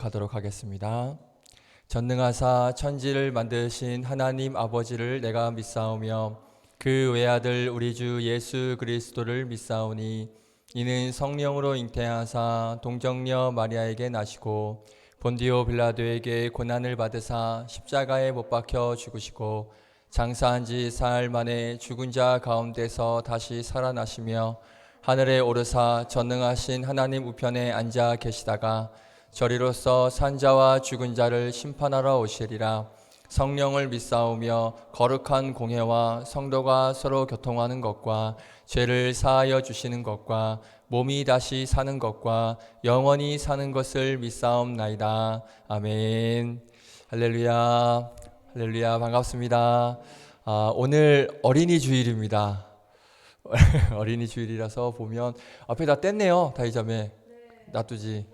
가도록 하겠습니다. 전능하사 천지를 만드신 하나님 아버지를 내가 믿사오며 그 외아들 우리 주 예수 그리스도를 믿사오니 이는 성령으로 잉태하사 동정녀 마리아에게 나시고 본디오 빌라도에게 고난을 받으사 십자가에 못 박혀 죽으시고 장사한 지 사흘 만에 죽은 자 가운데서 다시 살아나시며 하늘에 오르사 전능하신 하나님 우편에 앉아 계시다가 저리로서 산자와 죽은 자를 심판하러 오시리라. 성령을 믿사오며 거룩한 공회와 성도가 서로 교통하는 것과 죄를 사하여 주시는 것과 몸이 다시 사는 것과 영원히 사는 것을 믿사옵나이다. 아멘. 할렐루야. 할렐루야. 반갑습니다. 오늘 어린이 주일입니다. 어린이 주일이라서 보면 앞에 다 뗐네요. 다이자매 놔두지.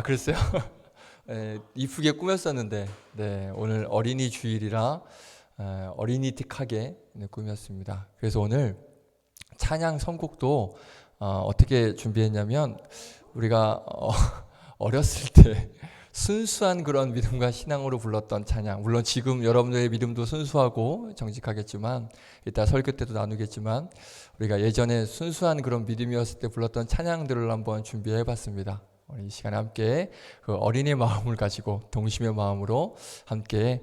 그랬어요? 네, 이쁘게 꾸몄었는데 오늘 어린이 주일이라 어린이틱하게 꾸몄습니다. 그래서 오늘 찬양 선곡도 어떻게 준비했냐면 우리가 어렸을 때 순수한 그런 믿음과 신앙으로 불렀던 찬양, 물론 지금 여러분들의 믿음도 순수하고 정직하겠지만 이따 설교 때도 나누겠지만 우리가 예전에 순수한 그런 믿음이었을 때 불렀던 찬양들을 한번 준비해 봤습니다. 이 시간에 함께 그 어린이 마음을 가지고 동심의 마음으로 함께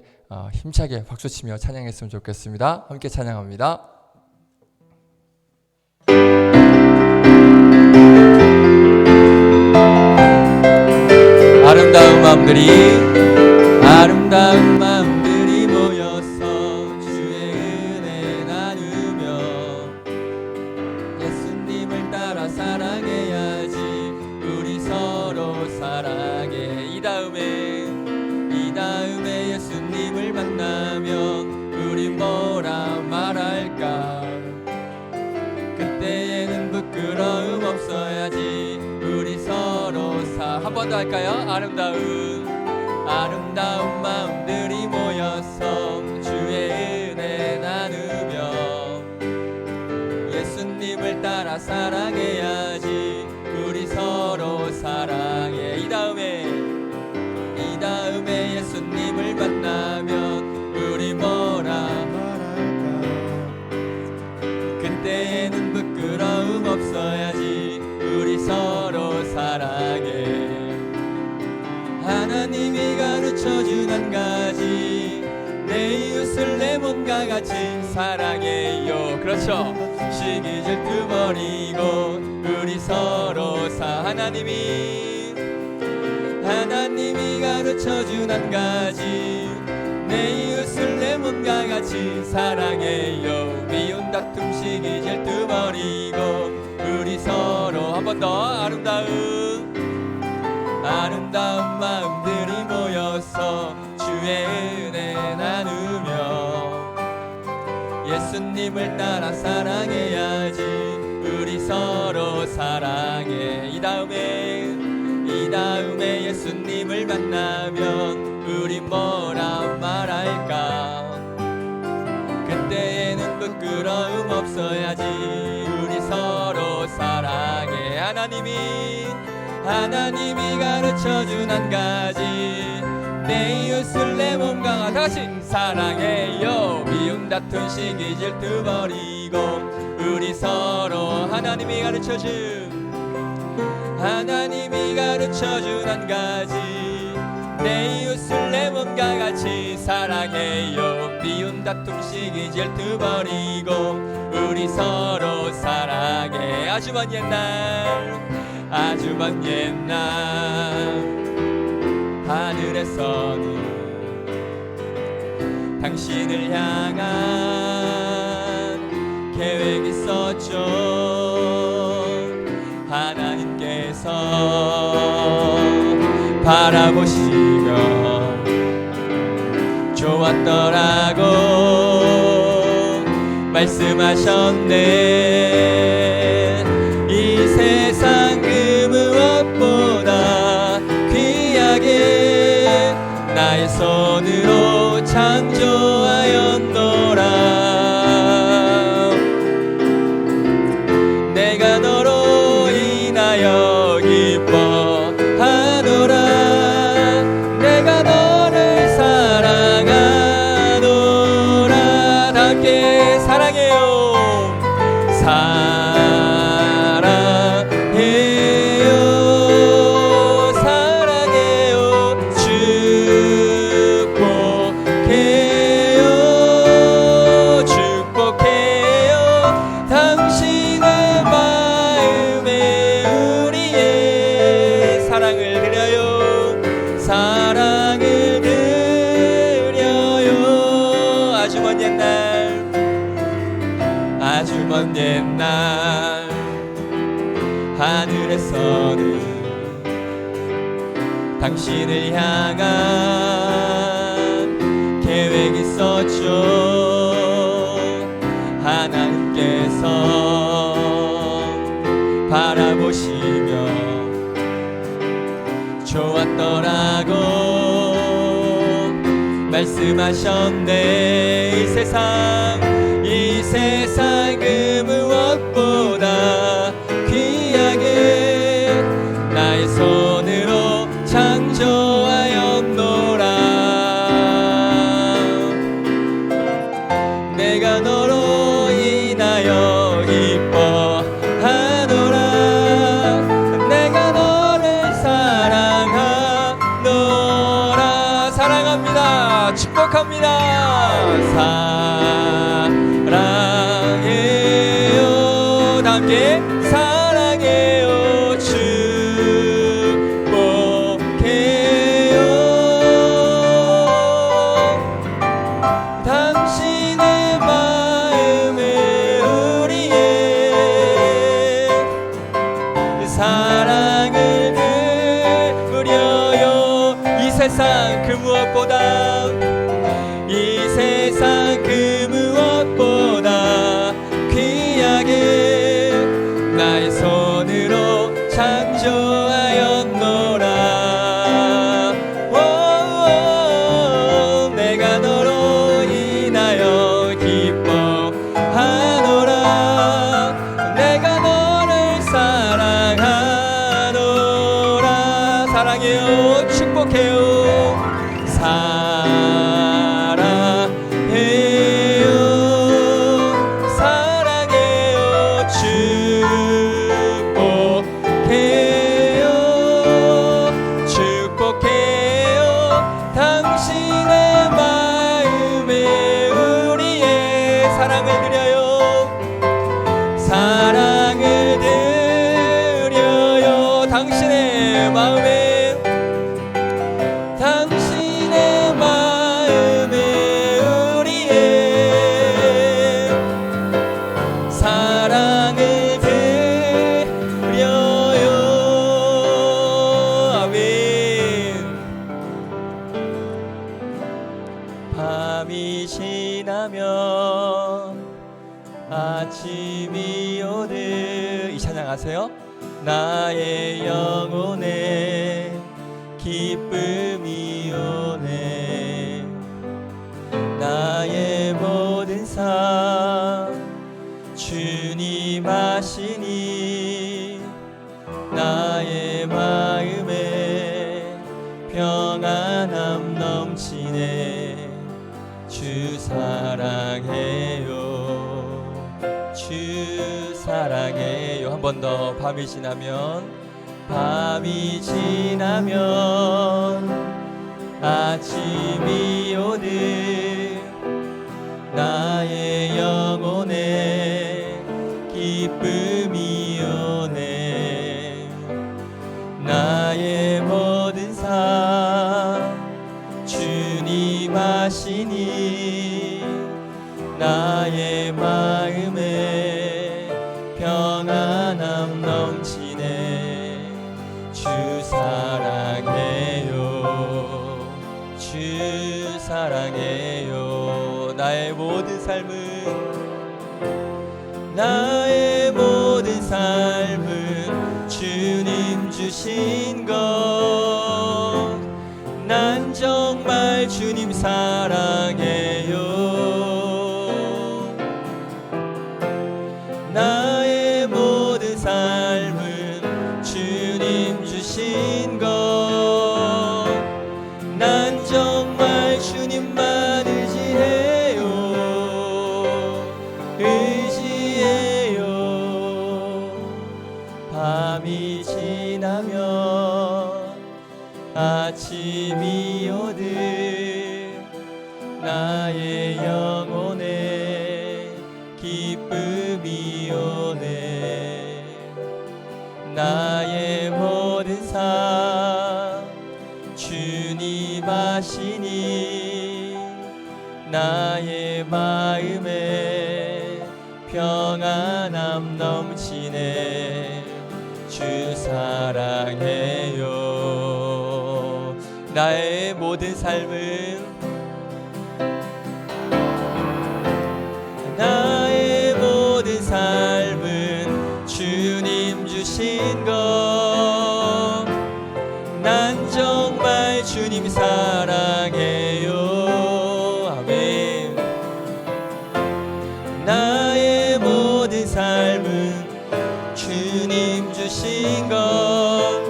힘차게 박수치며 찬양했으면 좋겠습니다. 함께 찬양합니다. 아름다운 마음들이 모여서 주의 은혜 나누며 예수님을 따라 사랑해야지. 우리 서로 사랑해. 이 다음에 예수님을 만나면 우리 뭐라 말할까. 그때에는 부끄러움 없어야지. 우리 서로 한 번 더 할까요? 아름다운 마음들이 모여서 주의 은혜 나누며 예수님을 따라 사랑해야지. 우리 서로 사랑해. 이 다음에 예수님을 만나면 우리 뭐라 말할까. 그때에는 부끄러움 없어야지. 우리 서로 사랑해. 하나님이 가르쳐준 한 가지, 내 이웃을 내 몸과 같이 사랑해요. 그렇죠. 시기 질투 버리고 우리 서로 하나님이 가르쳐준 한 가지, 내 이웃을 내 몸과 같이 사랑해요. 미운 다툼 시기 질투 버리고 우리 서로 한 번 더 아름다운 마음들이 모여서 주의 은혜 나누며 예수님을 따라 사랑해야지. 우리 서로 사랑해. 이 다음에 예수님을 만나면 우리 뭐라 말할까. 그때에는 부끄러움 없어야지. 우리 서로 사랑해. 하나님이 가르쳐준 한 가지, 내 이웃을 내 몸과 같이 사랑해요. 미움 다툰 시기 질투 버리고 우리 서로 하나님이 가르쳐준 한 가지, 내 이웃을 내 몸과 같이 사랑해요. 미움 다툼 시기 질투 버리고 우리 서로 사랑해. 아주 먼 옛날 하늘에서는 당신을 향한 계획이 있었죠. 하나님께서 바라보시며 좋았더라고 말씀하셨네. 이 세상 그 무엇보다 귀하게 나의 손으로 창조하였노라. 내가 너로 인하여 기뻐하노라. 던 옛날 하늘에서는 당신을 향한 계획이 있었죠. 하나님께서 바라보시며 좋았더라고 말씀하셨네. 이 세상 그 무엇보다 귀하게 나의 손으로 창조하였노라. 내가 너로 인하여 기뻐하노라. 내가 너를 사랑하노라. 사랑합니다. 축복합니다. 사랑해요. 다 함께 사랑해요. 축복해요. 당신의 마음에 우리의 사랑을 드려요. 이 세상 그 무엇보다 이 세상 그 무엇보다 귀하게 나의 손으로 창조하였노라. 내가 너로 인하여 기뻐하노라. 내가 너를 사랑하노라. 사랑해요. 축복해요. 당신의 마음에 우리의 사랑을 드려요. 사랑을 드려요. 당신의 마음에 우리의 사랑을 드려요. 아멘. 밤이 지나면 아침이 오듯 이 찬양 아세요? 나의 영혼에 기쁨이 오네. 나의 모든 삶 주님 아시니 나의 마음에 평안함 넘치네. 주 사랑해요. 주 사랑해요. 한 번 더. 밤이 지나면 아침이 오듯 나의 영혼에 기쁨이 오네. 나의 모든 삶 주님 아시니 나의 마음에 평안함 넘치네. 주 사랑해요. 주 사랑해요. 나의 모든 삶은 주님 주신 것. 난 정말 주님 사랑해요. 나의 모든 삶은 주님 주신 것. 난 정말 주님만 의지해요. 밤이 지나면 아침이 오듯 나의 영혼에 기쁨이 오네. 나의 모든 삶 주님 아시니 나의 마음에 평안함 넘치네. 주 사랑해요. 나의 모든 삶은 주님 주신 것. 난 정말 주님 사랑해요. 아멘. 나의 모든 삶은 주님 주신 것.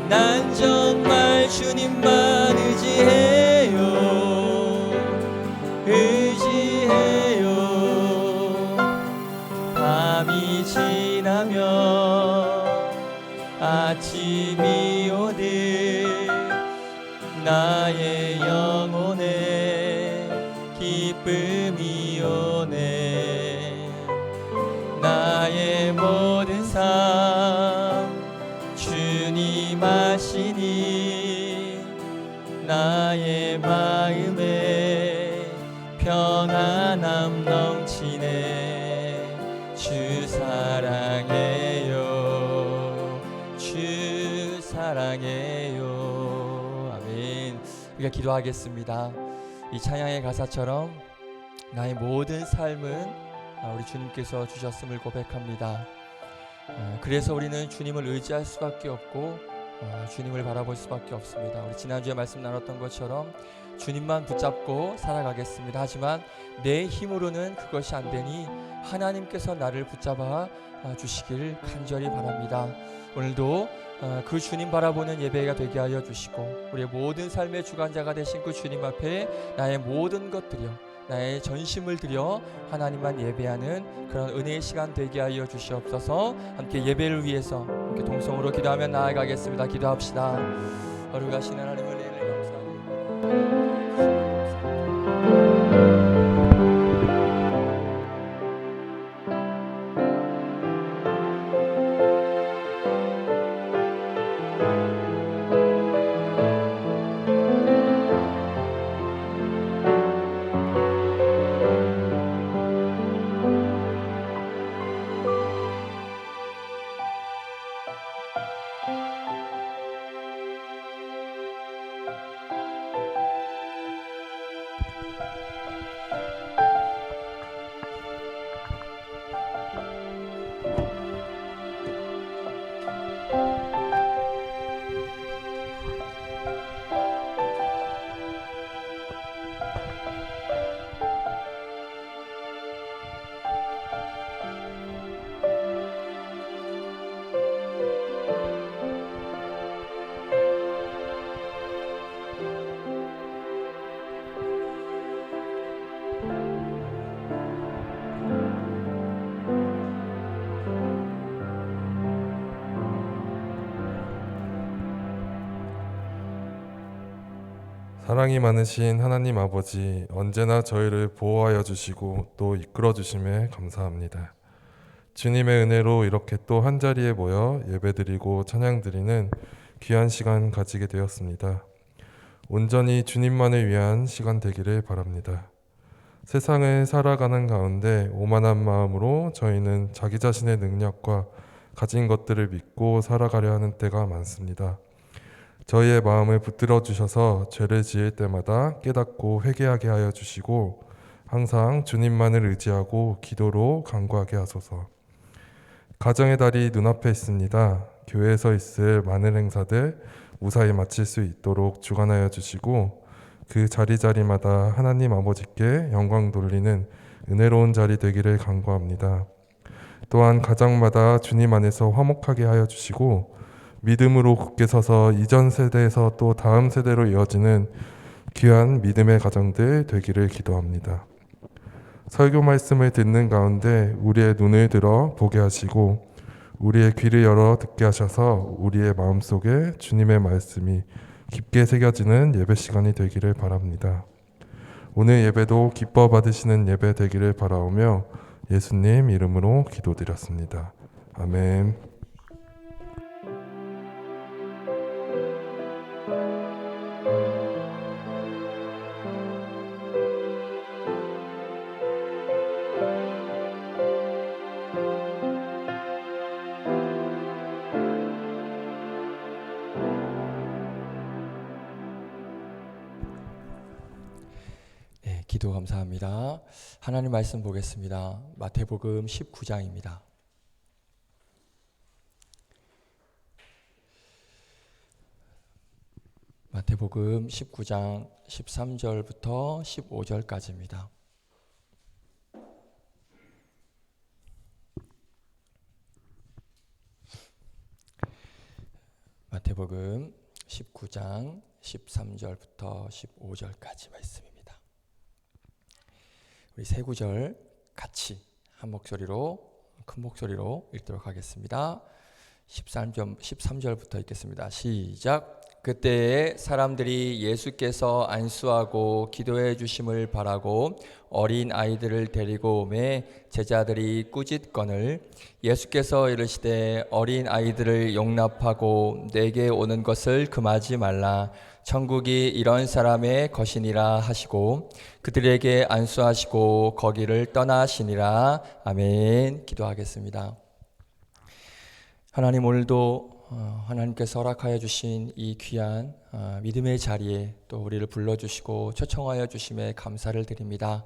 난 정말 주님만 의지해요. 의지해요. 밤이 지나면 아침이 오듯 나의 영혼에 기쁨이 오네. 나의 모든 삶 주님 아시니 나의 마음에 평안함 넘치네. 주 사랑해요. 주 사랑해요. 아멘. 우리가 기도하겠습니다. 이 찬양의 가사처럼 나의 모든 삶은 우리 주님께서 주셨음을 고백합니다. 그래서 우리는 주님을 의지할 수밖에 없고 주님을 바라볼 수밖에 없습니다. 우리 지난주에 말씀 나눴던 것처럼 주님만 붙잡고 살아가겠습니다. 하지만 내 힘으로는 그것이 안 되니 하나님께서 나를 붙잡아 주시길 간절히 바랍니다. 오늘도 그 주님 바라보는 예배가 되게 하여 주시고 우리의 모든 삶의 주관자가 되신 그 주님 앞에 나의 모든 것 드려, 나의 전심을 드려 하나님만 예배하는 그런 은혜의 시간 되게 하여 주시옵소서. 함께 예배를 위해서 함께 동성으로 기도하며 나아가겠습니다. 기도합시다. 거룩하신 하나님을 은혜를 감사합니다. 사랑이 많으신 하나님 아버지, 언제나 저희를 보호하여 주시고 또 이끌어 주심에 감사합니다. 주님의 은혜로 이렇게 또 한자리에 모여 예배드리고 찬양드리는 귀한 시간 가지게 되었습니다. 온전히 주님만을 위한 시간 되기를 바랍니다. 세상을 살아가는 가운데 오만한 마음으로 저희는 자기 자신의 능력과 가진 것들을 믿고 살아가려 하는 때가 많습니다. 저희의 마음을 붙들어 주셔서 죄를 지을 때마다 깨닫고 회개하게 하여 주시고 항상 주님만을 의지하고 기도로 간구하게 하소서. 가정의 달이 눈앞에 있습니다. 교회에서 있을 많은 행사들 무사히 마칠 수 있도록 주관하여 주시고 그 자리자리마다 하나님 아버지께 영광 돌리는 은혜로운 자리 되기를 간구합니다. 또한 가정마다 주님 안에서 화목하게 하여 주시고 믿음으로 굳게 서서 이전 세대에서 또 다음 세대로 이어지는 귀한 믿음의 가정들 되기를 기도합니다. 설교 말씀을 듣는 가운데 우리의 눈을 들어 보게 하시고 우리의 귀를 열어 듣게 하셔서 우리의 마음속에 주님의 말씀이 깊게 새겨지는 예배 시간이 되기를 바랍니다. 오늘 예배도 기뻐 받으시는 예배 되기를 바라오며 예수님 이름으로 기도드렸습니다. 아멘. 기도 감사합니다. 하나님 말씀 보겠습니다. 마태복음 19장입니다. 마태복음 19장 13절부터 15절까지입니다. 마태복음 19장 13절부터 15절까지 말씀입니다. 우리 세 구절 같이 한 목소리로, 큰 목소리로 읽도록 하겠습니다. 13절부터 읽겠습니다. 시작. 그때에 사람들이 예수께서 안수하고 기도해 주심을 바라고 어린 아이들을 데리고 오매 제자들이 꾸짖거늘 예수께서 이르시되 어린 아이들을 용납하고 내게 오는 것을 금하지 말라. 천국이 이런 사람의 것이니라 하시고 그들에게 안수하시고 거기를 떠나시니라. 아멘. 기도하겠습니다. 하나님, 오늘도 하나님께서 허락하여 주신 이 귀한 믿음의 자리에 또 우리를 불러주시고 초청하여 주심에 감사를 드립니다.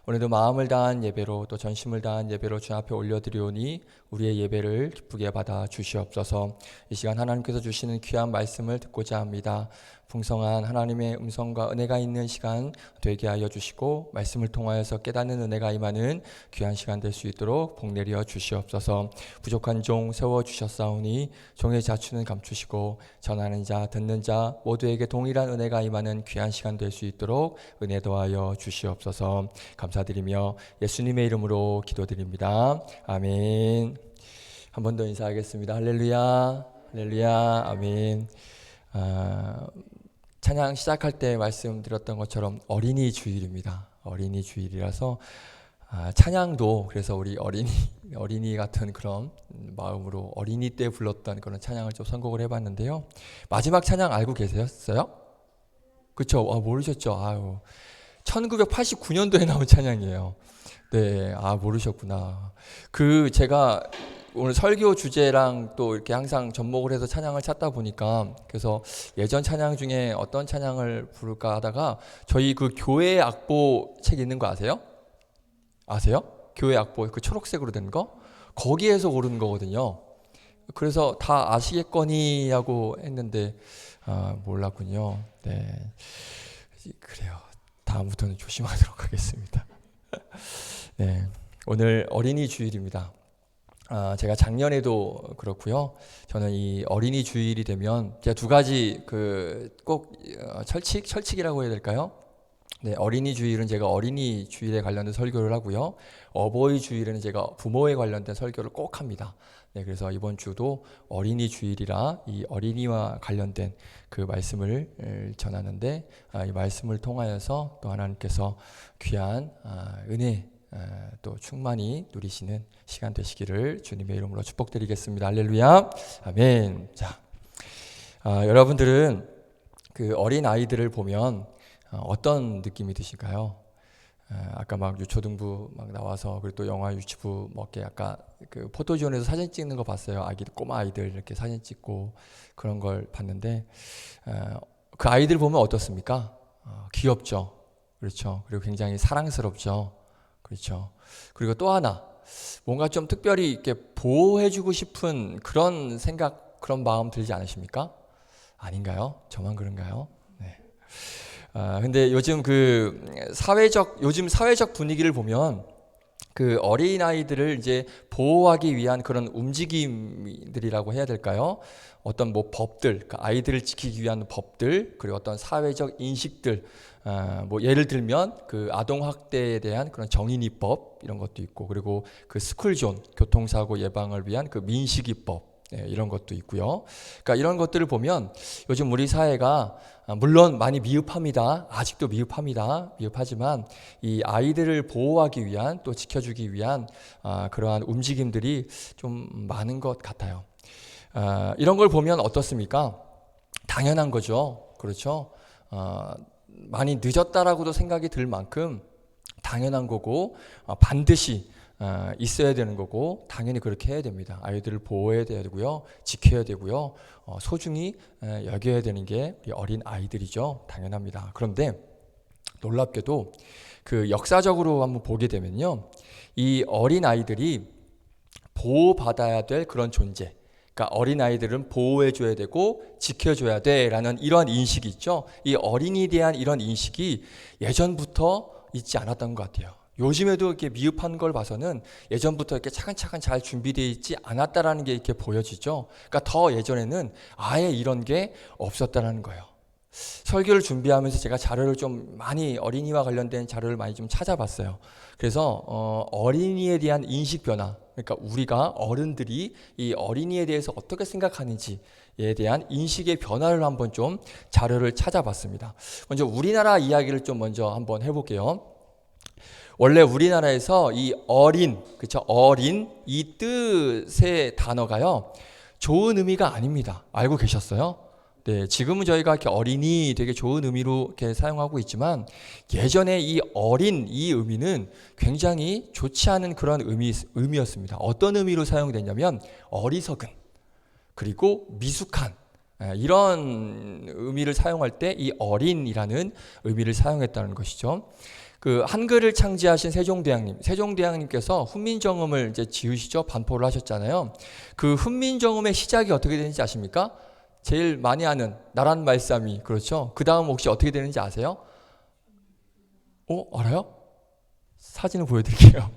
오늘도 마음을 다한 예배로 또 전심을 다한 예배로 주 앞에 올려드리오니 우리의 예배를 기쁘게 받아 주시옵소서. 이 시간 하나님께서 주시는 귀한 말씀을 듣고자 합니다. 풍성한 하나님의 음성과 은혜가 있는 시간 되게 하여 주시고 말씀을 통하여서 깨닫는 은혜가 임하는 귀한 시간 될 수 있도록 복 내려 주시옵소서. 부족한 종 세워주셨사오니 종의 자추는 감추시고 전하는 자 듣는 자 모두에게 동일한 은혜가 임하는 귀한 시간 될 수 있도록 은혜 더하여 주시옵소서. 감사드리며 예수님의 이름으로 기도드립니다. 아멘. 한 번 더 인사하겠습니다. 할렐루야, 할렐루야, 아멘. 찬양 시작할 때 말씀드렸던 것처럼 어린이 주일입니다. 어린이 주일이라서 찬양도 그래서 우리 어린이 같은 그런 마음으로 어린이 때 불렀던 그런 찬양을 좀 선곡을 해봤는데요. 마지막 찬양 알고 계셨어요? 그렇죠? 모르셨죠? 1989년도에 나온 찬양이에요. 네, 모르셨구나. 제가 오늘 설교 주제랑 또 이렇게 항상 접목을 해서 찬양을 찾다 보니까 그래서 예전 찬양 중에 어떤 찬양을 부를까 하다가 저희 그 교회 악보 책 있는 거 아세요? 아세요? 교회 악보 그 초록색으로 된 거? 거기에서 고른 거거든요. 그래서 다 아시겠거니 하고 했는데 몰랐군요. 네, 그래요. 다음부터는 조심하도록 하겠습니다. 네, 오늘 어린이 주일입니다. 제가 작년에도 그렇고요. 저는 이 어린이 주일이 되면 제가 두 가지 꼭 철칙이라고 해야 될까요? 네, 어린이 주일은 제가 어린이 주일에 관련된 설교를 하고요. 어버이 주일에는 제가 부모에 관련된 설교를 꼭 합니다. 네, 그래서 이번 주도 어린이 주일이라 이 어린이와 관련된 그 말씀을 전하는데 이 말씀을 통하여서 또 하나님께서 귀한 은혜 또 충만히 누리시는 시간 되시기를 주님의 이름으로 축복드리겠습니다. 할렐루야, 아멘. 자, 여러분들은 그 어린 아이들을 보면 어떤 느낌이 드실까요? 아까 막 유초등부 막 나와서 그리고 또 영화 유치부 먹게 아까 그 포토존에서 사진 찍는 거 봤어요. 꼬마 아이들 이렇게 사진 찍고 그런 걸 봤는데 그 아이들 보면 어떻습니까? 귀엽죠, 그렇죠. 그리고 굉장히 사랑스럽죠. 그렇죠. 그리고 또 하나 뭔가 좀 특별히 이렇게 보호해주고 싶은 그런 생각, 그런 마음 들지 않으십니까? 아닌가요? 저만 그런가요? 네. 근데 요즘 요즘 사회적 분위기를 보면 그 어린아이들을 이제 보호하기 위한 그런 움직임들이라고 해야 될까요? 어떤 법들, 아이들을 지키기 위한 법들, 그리고 어떤 사회적 인식들, 예를 들면 그 아동 학대에 대한 그런 정인이법 이런 것도 있고, 그리고 그 스쿨존 교통사고 예방을 위한 그 민식이법 이런 것도 있고요. 그러니까 이런 것들을 보면 요즘 우리 사회가 물론 많이 미흡합니다. 아직도 미흡하지만 이 아이들을 보호하기 위한 또 지켜주기 위한 그러한 움직임들이 좀 많은 것 같아요. 이런 걸 보면 어떻습니까? 당연한 거죠. 그렇죠? 많이 늦었다라고도 생각이 들 만큼 당연한 거고 반드시 있어야 되는 거고 당연히 그렇게 해야 됩니다. 아이들을 보호해야 되고요, 지켜야 되고요, 소중히 여겨야 되는 게 우리 어린 아이들이죠. 당연합니다. 그런데 놀랍게도 그 역사적으로 한번 보게 되면요, 이 어린 아이들이 보호받아야 될 그런 존재, 그러니까 어린 아이들은 보호해줘야 되고 지켜줘야 돼라는 이러한 인식이 있죠. 이 어린이에 대한 이런 인식이 예전부터 있지 않았던 것 같아요. 요즘에도 이렇게 미흡한 걸 봐서는 예전부터 이렇게 차근차근 잘 준비되어 있지 않았다라는 게 이렇게 보여지죠. 그러니까 더 예전에는 아예 이런 게 없었다라는 거예요. 설교를 준비하면서 제가 자료를 좀 많이, 어린이와 관련된 자료를 많이 좀 찾아봤어요. 그래서 어린이에 대한 인식 변화, 그러니까 우리가 어른들이 이 어린이에 대해서 어떻게 생각하는지에 대한 인식의 변화를 한번 좀 자료를 찾아봤습니다. 먼저 우리나라 이야기를 좀 먼저 한번 해볼게요. 원래 우리나라에서 이 어린, 그렇죠? 어린 이 뜻의 단어가요, 좋은 의미가 아닙니다. 알고 계셨어요? 네, 지금은 저희가 이렇게 어린이 되게 좋은 의미로 이렇게 사용하고 있지만 예전에 이 어린 이 의미는 굉장히 좋지 않은 그런 의미였습니다. 어떤 의미로 사용됐냐면 어리석은, 그리고 미숙한, 이런 의미를 사용할 때 이 어린이라는 의미를 사용했다는 것이죠. 그 한글을 창제하신 세종대왕님께서 훈민정음을 이제 지으시죠. 반포를 하셨잖아요. 그 훈민정음의 시작이 어떻게 되는지 아십니까? 제일 많이 하는 나란 말싸미, 그렇죠? 그 다음 혹시 어떻게 되는지 아세요? 알아요? 사진을 보여드릴게요.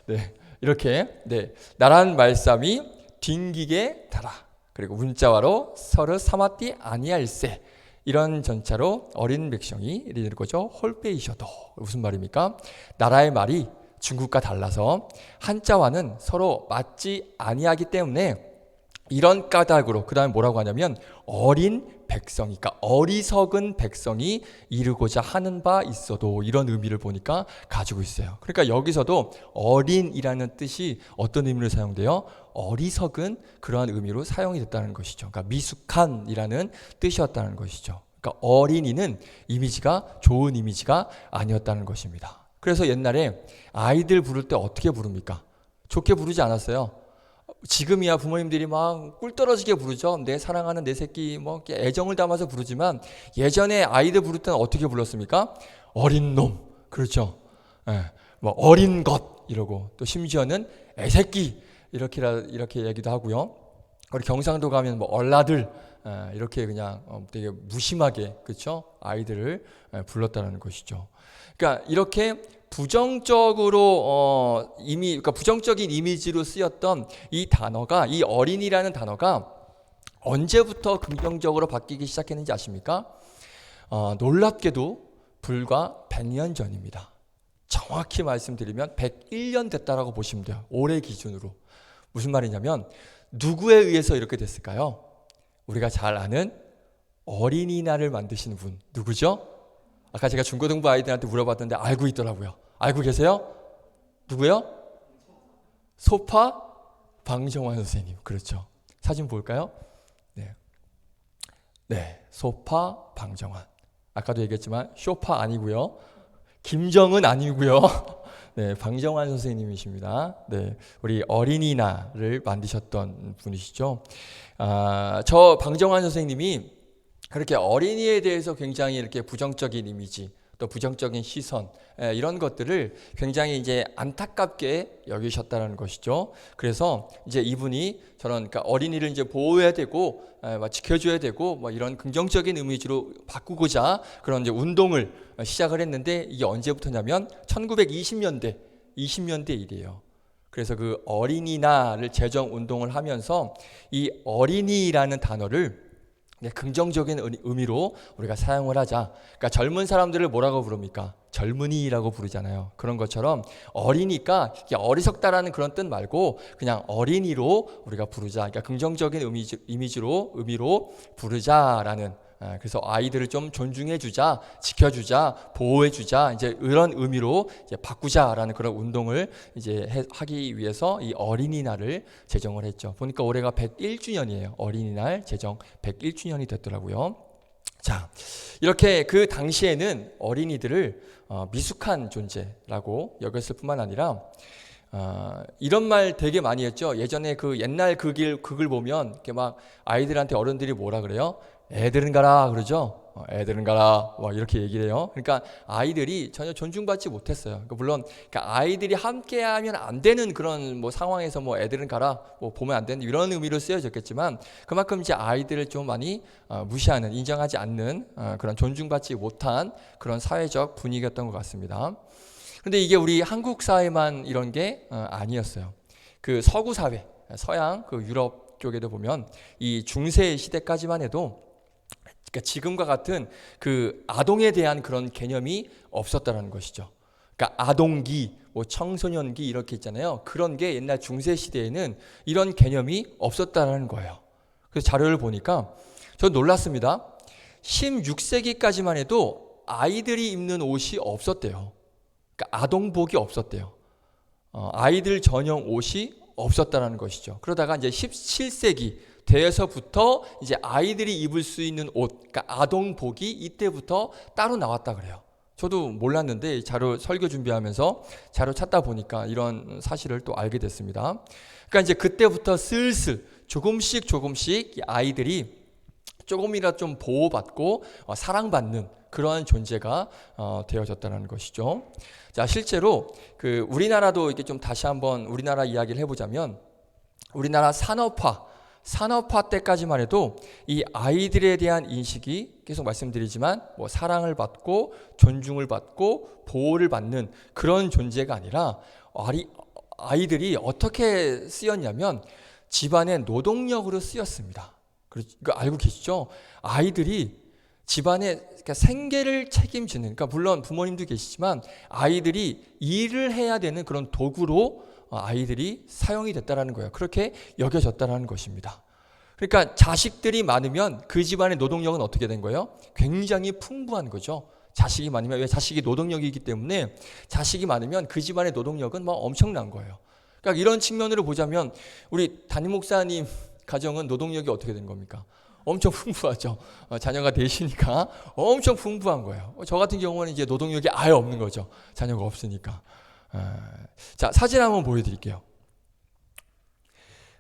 네, 이렇게, 네, 나란 말싸미 뒹기게 달아. 그리고 문자와로 서로 삼았디 아니할세. 이런 전차로 어린 백성이 이르는 거죠. 홀빼이셔도. 무슨 말입니까? 나라의 말이 중국과 달라서 한자와는 서로 맞지 아니하기 때문에 이런 까닭으로, 그 다음에 뭐라고 하냐면 어린 백성이, 그러니까 어리석은 백성이 이루고자 하는 바 있어도, 이런 의미를 보니까 가지고 있어요. 그러니까 여기서도 어린이라는 뜻이 어떤 의미로 사용돼요? 어리석은 그러한 의미로 사용이 됐다는 것이죠. 그러니까 미숙한이라는 뜻이었다는 것이죠. 그러니까 어린이는 이미지가 좋은 이미지가 아니었다는 것입니다. 그래서 옛날에 아이들 부를 때 어떻게 부릅니까? 좋게 부르지 않았어요. 지금이야 부모님들이 막 꿀 떨어지게 부르죠. 내 사랑하는 내 새끼, 뭐 애정을 담아서 부르지만 예전에 아이들 부를 때는 어떻게 불렀습니까? 어린 놈, 그렇죠. 뭐 어린 것 이러고, 또 심지어는 애새끼 이렇게 얘기도 하고요. 우리 경상도 가면 뭐 얼라들, 이렇게 그냥 되게 무심하게, 그렇죠, 아이들을 불렀다는 것이죠. 그러니까 이렇게 부정적으로 그러니까 부정적인 이미지로 쓰였던 이 단어가, 이 어린이라는 단어가 언제부터 긍정적으로 바뀌기 시작했는지 아십니까? 놀랍게도 불과 100년 전입니다. 정확히 말씀드리면 101년 됐다라고 보시면 돼요. 올해 기준으로. 무슨 말이냐면 누구에 의해서 이렇게 됐을까요? 우리가 잘 아는 어린이날을 만드신 분 누구죠? 아까 제가 중고등부 아이들한테 물어봤는데 알고 있더라고요. 알고 계세요? 누구요? 소파 방정환 선생님. 그렇죠. 사진 볼까요? 네, 소파 방정환. 아까도 얘기했지만 쇼파 아니고요. 김정은 아니고요. 네, 방정환 선생님이십니다. 네, 우리 어린이날을 만드셨던 분이시죠. 저 방정환 선생님이 그렇게 어린이에 대해서 굉장히 이렇게 부정적인 이미지, 또 부정적인 시선, 이런 것들을 굉장히 이제 안타깝게 여기셨다는 것이죠. 그래서 이제 이분이 저런, 그러니까 어린이를 이제 보호해야 되고, 지켜줘야 되고, 뭐 이런 긍정적인 이미지로 바꾸고자 그런 이제 운동을 시작을 했는데, 이게 언제부터냐면 1920년대 일이에요. 그래서 그 어린이날을 제정 운동을 하면서 이 어린이라는 단어를 긍정적인 의미로 우리가 사용을 하자. 그러니까 젊은 사람들을 뭐라고 부릅니까? 젊은이라고 부르잖아요. 그런 것처럼 어리니까 어리석다라는 그런 뜻 말고 그냥 어린이로 우리가 부르자. 그러니까 긍정적인 의미로 부르자라는. 그래서 아이들을 좀 존중해주자, 지켜주자, 보호해주자, 이제 이런 의미로 이제 바꾸자라는 그런 운동을 이제 하기 위해서 이 어린이날을 제정을 했죠. 보니까 올해가 101주년이에요. 어린이날 제정 101주년이 됐더라고요. 자, 이렇게 그 당시에는 어린이들을 미숙한 존재라고 여겼을 뿐만 아니라 이런 말 되게 많이 했죠. 예전에 그 옛날 극을 보면 이렇게 막 아이들한테 어른들이 뭐라 그래요? 애들은 가라 그러죠. 애들은 가라 막 이렇게 얘기를 해요. 그러니까 아이들이 전혀 존중받지 못했어요. 그러니까 물론 그러니까 아이들이 함께하면 안 되는 그런 뭐 상황에서 뭐 애들은 가라 뭐 보면 안 되는 이런 의미로 쓰여졌겠지만 그만큼 이제 아이들을 좀 많이 무시하는 인정하지 않는 그런 존중받지 못한 그런 사회적 분위기였던 것 같습니다. 그런데 이게 우리 한국 사회만 이런 게 아니었어요. 그 서구 사회, 서양 그 유럽 쪽에도 보면 이 중세 시대까지만 해도 그러니까 지금과 같은 그 아동에 대한 그런 개념이 없었다라는 것이죠. 그러니까 아동기, 뭐 청소년기 이렇게 있잖아요. 그런 게 옛날 중세 시대에는 이런 개념이 없었다라는 거예요. 그래서 자료를 보니까 저 놀랐습니다. 16세기까지만 해도 아이들이 입는 옷이 없었대요. 그러니까 아동복이 없었대요. 아이들 전용 옷이 없었다라는 것이죠. 그러다가 이제 17세기 돼서부터 이제 아이들이 입을 수 있는 옷, 그러니까 아동복이 이때부터 따로 나왔다 그래요. 저도 몰랐는데 자료 설교 준비하면서 자료 찾다 보니까 이런 사실을 또 알게 됐습니다. 그러니까 이제 그때부터 슬슬 조금씩 아이들이 조금이라도 좀 보호받고 사랑받는 그런 존재가 되어졌다는 것이죠. 자, 실제로 그 우리나라도 이렇게 좀 다시 한번 우리나라 이야기를 해보자면 우리나라 산업화 때까지만 해도 이 아이들에 대한 인식이 계속 말씀드리지만 뭐 사랑을 받고 존중을 받고 보호를 받는 그런 존재가 아니라 아이들이 어떻게 쓰였냐면 집안의 노동력으로 쓰였습니다. 그거 알고 계시죠? 아이들이 집안의 그러니까 생계를 책임지는, 그러니까 물론 부모님도 계시지만 아이들이 일을 해야 되는 그런 도구로 아이들이 사용이 됐다라는 거예요. 그렇게 여겨졌다라는 것입니다. 그러니까 자식들이 많으면 그 집안의 노동력은 어떻게 된 거예요? 굉장히 풍부한 거죠. 자식이 많으면, 왜 자식이 노동력이기 때문에 자식이 많으면 그 집안의 노동력은 뭐 엄청난 거예요. 그러니까 이런 측면으로 보자면 우리 담임 목사님 가정은 노동력이 어떻게 된 겁니까? 엄청 풍부하죠. 자녀가 되시니까 엄청 풍부한 거예요. 저 같은 경우는 이제 노동력이 아예 없는 거죠. 자녀가 없으니까. 자, 사진 한번 보여드릴게요.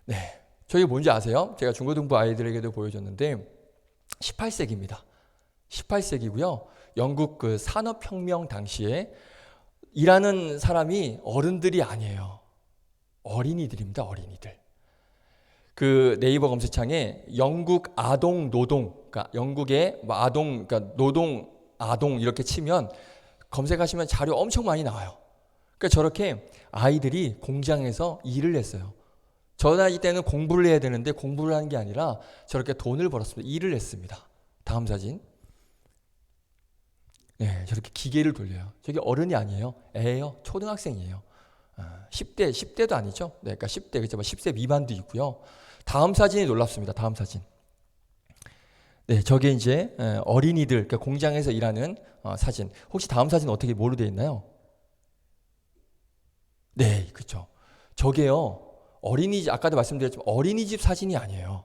네, 저게 뭔지 아세요? 제가 중고등부 아이들에게도 보여줬는데 18세기입니다. 18세기고요. 영국 그 산업혁명 당시에 일하는 사람이 어른들이 아니에요. 어린이들입니다. 어린이들. 그 네이버 검색창에 영국 아동 노동, 그러니까 영국의 아동, 그러니까 노동 아동 이렇게 치면 검색하시면 자료 엄청 많이 나와요. 그러니까 저렇게 아이들이 공장에서 일을 했어요. 저 나이 때는 공부를 해야 되는데 공부를 하는 게 아니라 저렇게 돈을 벌었습니다. 일을 했습니다. 다음 사진. 네, 저렇게 기계를 돌려요. 저게 어른이 아니에요. 애예요. 초등학생이에요. 10대도 아니죠. 네, 그러니까 10대, 그죠? 10세 미만도 있고요. 다음 사진이 놀랍습니다. 다음 사진. 네, 저게 이제 어린이들, 그러니까 공장에서 일하는 사진. 혹시 다음 사진 어떻게 뭐로 되어 있나요? 네, 그렇죠. 저게요. 어린이집, 아까도 말씀드렸지만 어린이집 사진이 아니에요.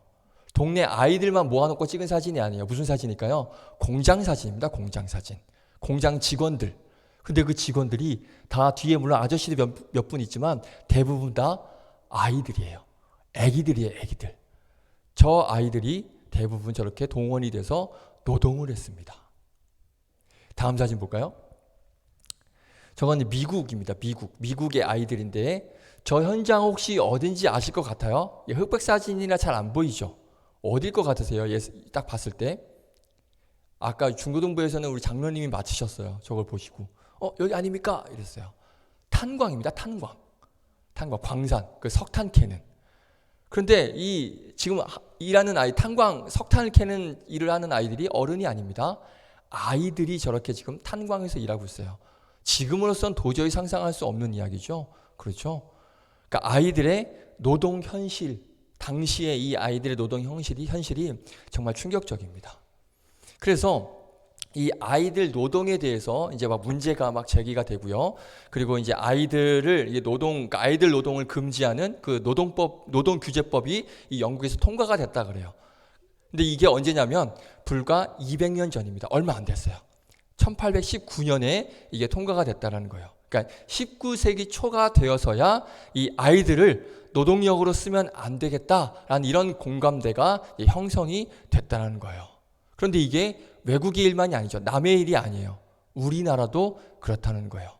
동네 아이들만 모아놓고 찍은 사진이 아니에요. 무슨 사진일까요? 공장 사진입니다. 공장 사진. 공장 직원들. 근데 그 직원들이 다 뒤에 물론 아저씨들 몇 분 있지만 대부분 다 아이들이에요. 애기들이에요. 애기들. 저 아이들이 대부분 저렇게 동원이 돼서 노동을 했습니다. 다음 사진 볼까요? 저건 미국입니다. 미국의 아이들인데 저 현장 혹시 어딘지 아실 것 같아요? 흑백 사진이라 잘 안 보이죠? 어딜 것 같으세요? 딱 봤을 때. 아까 중고등부에서는 우리 장로님이 맞히셨어요. 저걸 보시고 여기 아닙니까? 이랬어요. 탄광입니다. 탄광, 광산, 그 석탄 캐는. 그런데 이 지금 일하는 아이, 탄광, 석탄을 캐는 일을 하는 아이들이 어른이 아닙니다. 아이들이 저렇게 지금 탄광에서 일하고 있어요. 지금으로선 도저히 상상할 수 없는 이야기죠. 그렇죠? 그러니까 아이들의 노동 현실, 당시에 이 아이들의 노동 현실이 정말 충격적입니다. 그래서 이 아이들 노동에 대해서 이제 막 문제가 막 제기가 되고요. 그리고 이제 아이들 노동을 금지하는 그 노동규제법이 이 영국에서 통과가 됐다 그래요. 근데 이게 언제냐면 불과 200년 전입니다. 얼마 안 됐어요. 1819년에 이게 통과가 됐다라는 거예요. 그러니까 19세기 초가 되어서야 이 아이들을 노동력으로 쓰면 안 되겠다라는 이런 공감대가 형성이 됐다는 거예요. 그런데 이게 외국의 일만이 아니죠. 남의 일이 아니에요. 우리나라도 그렇다는 거예요.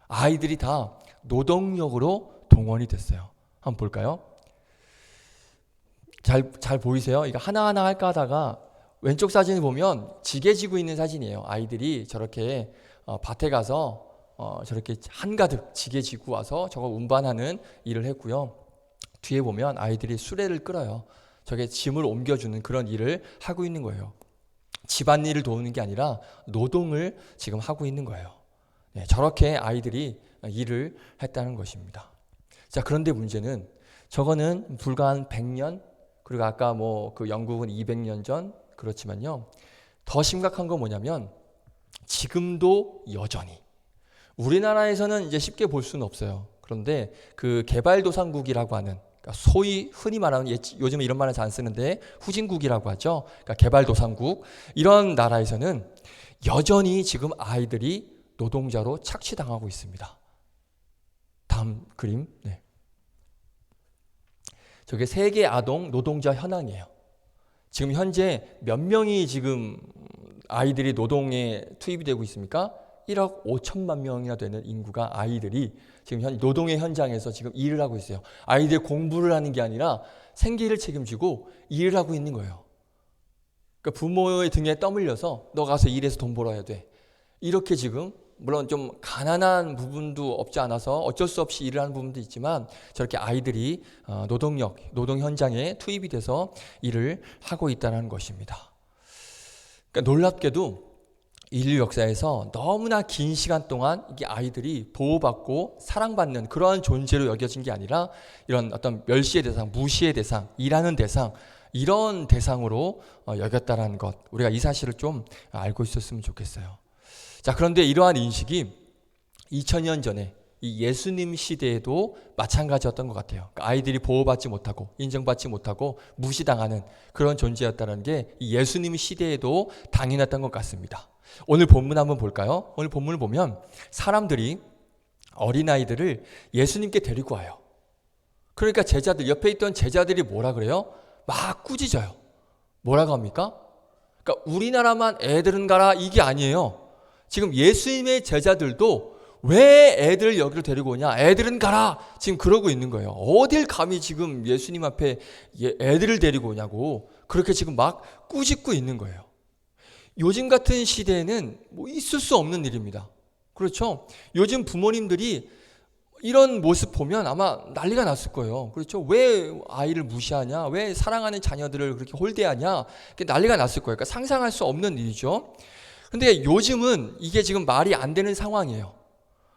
아이들이 다 노동력으로 동원이 됐어요. 한번 볼까요? 잘 보이세요? 이거 하나하나 할까 하다가 왼쪽 사진을 보면 지게 지고 있는 사진이에요. 아이들이 저렇게 밭에 가서 저렇게 한가득 지게 지고 와서 저거 운반하는 일을 했고요. 뒤에 보면 아이들이 수레를 끌어요. 저게 짐을 옮겨주는 그런 일을 하고 있는 거예요. 집안일을 도우는 게 아니라 노동을 지금 하고 있는 거예요. 네, 저렇게 아이들이 일을 했다는 것입니다. 자, 그런데 문제는 저거는 불과 한 100년, 그리고 아까 그 영국은 200년 전, 그렇지만요. 더 심각한 건 뭐냐면 지금도 여전히 우리나라에서는 이제 쉽게 볼 수는 없어요. 그런데 그 개발도상국이라고 하는, 그러니까 소위 흔히 말하는, 요즘에 이런 말을 잘 안 쓰는데 후진국이라고 하죠. 그러니까 개발도상국, 이런 나라에서는 여전히 지금 아이들이 노동자로 착취당하고 있습니다. 다음 그림. 네. 저게 세계 아동 노동자 현황이에요. 지금 현재 몇 명이 지금 아이들이 노동에 투입이 되고 있습니까? 1억 5천만 명이나 되는 인구가 아이들이 지금 노동의 현장에서 지금 일을 하고 있어요. 아이들 공부를 하는 게 아니라 생계를 책임지고 일을 하고 있는 거예요. 그러니까 부모의 등에 떠밀려서 너 가서 일해서 돈 벌어야 돼. 이렇게 지금 물론 좀 가난한 부분도 없지 않아서 어쩔 수 없이 일을 하는 부분도 있지만 저렇게 아이들이 노동 현장에 투입이 돼서 일을 하고 있다는 것입니다. 그러니까 놀랍게도 인류 역사에서 너무나 긴 시간 동안 이게 아이들이 보호받고 사랑받는 그러한 존재로 여겨진 게 아니라 이런 어떤 멸시의 대상, 무시의 대상, 일하는 대상, 이런 대상으로 여겼다는 것, 우리가 이 사실을 좀 알고 있었으면 좋겠어요. 자, 그런데 이러한 인식이 2000년 전에 이 예수님 시대에도 마찬가지였던 것 같아요. 그러니까 아이들이 보호받지 못하고 인정받지 못하고 무시당하는 그런 존재였다는 게 이 예수님 시대에도 당연했던 것 같습니다. 오늘 본문 한번 볼까요? 오늘 본문을 보면 사람들이 어린아이들을 예수님께 데리고 와요. 그러니까 제자들, 옆에 있던 제자들이 뭐라 그래요? 막 꾸짖어요. 뭐라고 합니까? 그러니까 우리나라만 애들은 가라, 이게 아니에요. 지금 예수님의 제자들도 왜 애들을 여기로 데리고 오냐? 애들은 가라! 지금 그러고 있는 거예요. 어딜 감히 지금 예수님 앞에 애들을 데리고 오냐고 그렇게 지금 막 꾸짖고 있는 거예요. 요즘 같은 시대에는 뭐 있을 수 없는 일입니다. 그렇죠? 요즘 부모님들이 이런 모습 보면 아마 난리가 났을 거예요. 그렇죠? 왜 아이를 무시하냐? 왜 사랑하는 자녀들을 그렇게 홀대하냐? 난리가 났을 거예요. 그러니까 상상할 수 없는 일이죠. 근데 요즘은 이게 지금 말이 안 되는 상황이에요.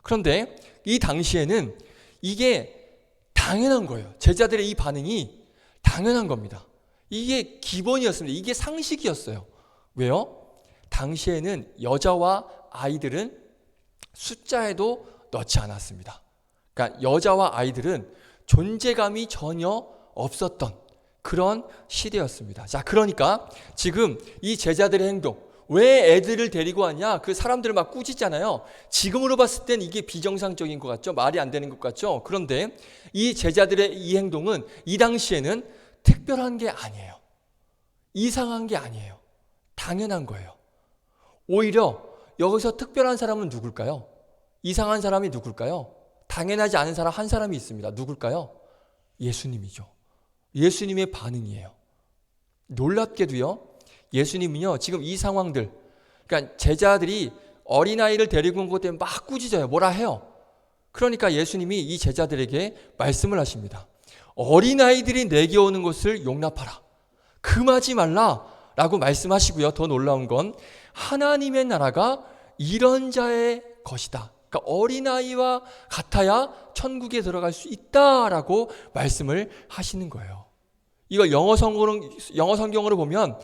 그런데 이 당시에는 이게 당연한 거예요. 제자들의 이 반응이 당연한 겁니다. 이게 기본이었습니다. 이게 상식이었어요. 왜요? 당시에는 여자와 아이들은 숫자에도 넣지 않았습니다. 그러니까 여자와 아이들은 존재감이 전혀 없었던 그런 시대였습니다. 자, 그러니까 지금 이 제자들의 행동, 왜 애들을 데리고 왔냐? 그 사람들을 막 꾸짖잖아요. 지금으로 봤을 땐 이게 비정상적인 것 같죠? 말이 안 되는 것 같죠? 그런데 이 제자들의 이 행동은 이 당시에는 특별한 게 아니에요. 이상한 게 아니에요. 당연한 거예요. 오히려 여기서 특별한 사람은 누굴까요? 이상한 사람이 누굴까요? 당연하지 않은 사람 한 사람이 있습니다. 누굴까요? 예수님이죠. 예수님의 반응이에요. 놀랍게도요. 예수님은요, 지금 이 상황들, 그러니까 제자들이 어린아이를 데리고 온 것 때문에 막 꾸짖어요. 뭐라 해요. 그러니까 예수님이 이 제자들에게 말씀을 하십니다. 어린아이들이 내게 오는 것을 용납하라. 금하지 말라. 라고 말씀하시고요. 더 놀라운 건 하나님의 나라가 이런 자의 것이다. 그러니까 어린아이와 같아야 천국에 들어갈 수 있다라고 말씀을 하시는 거예요. 이걸 영어 성경으로 보면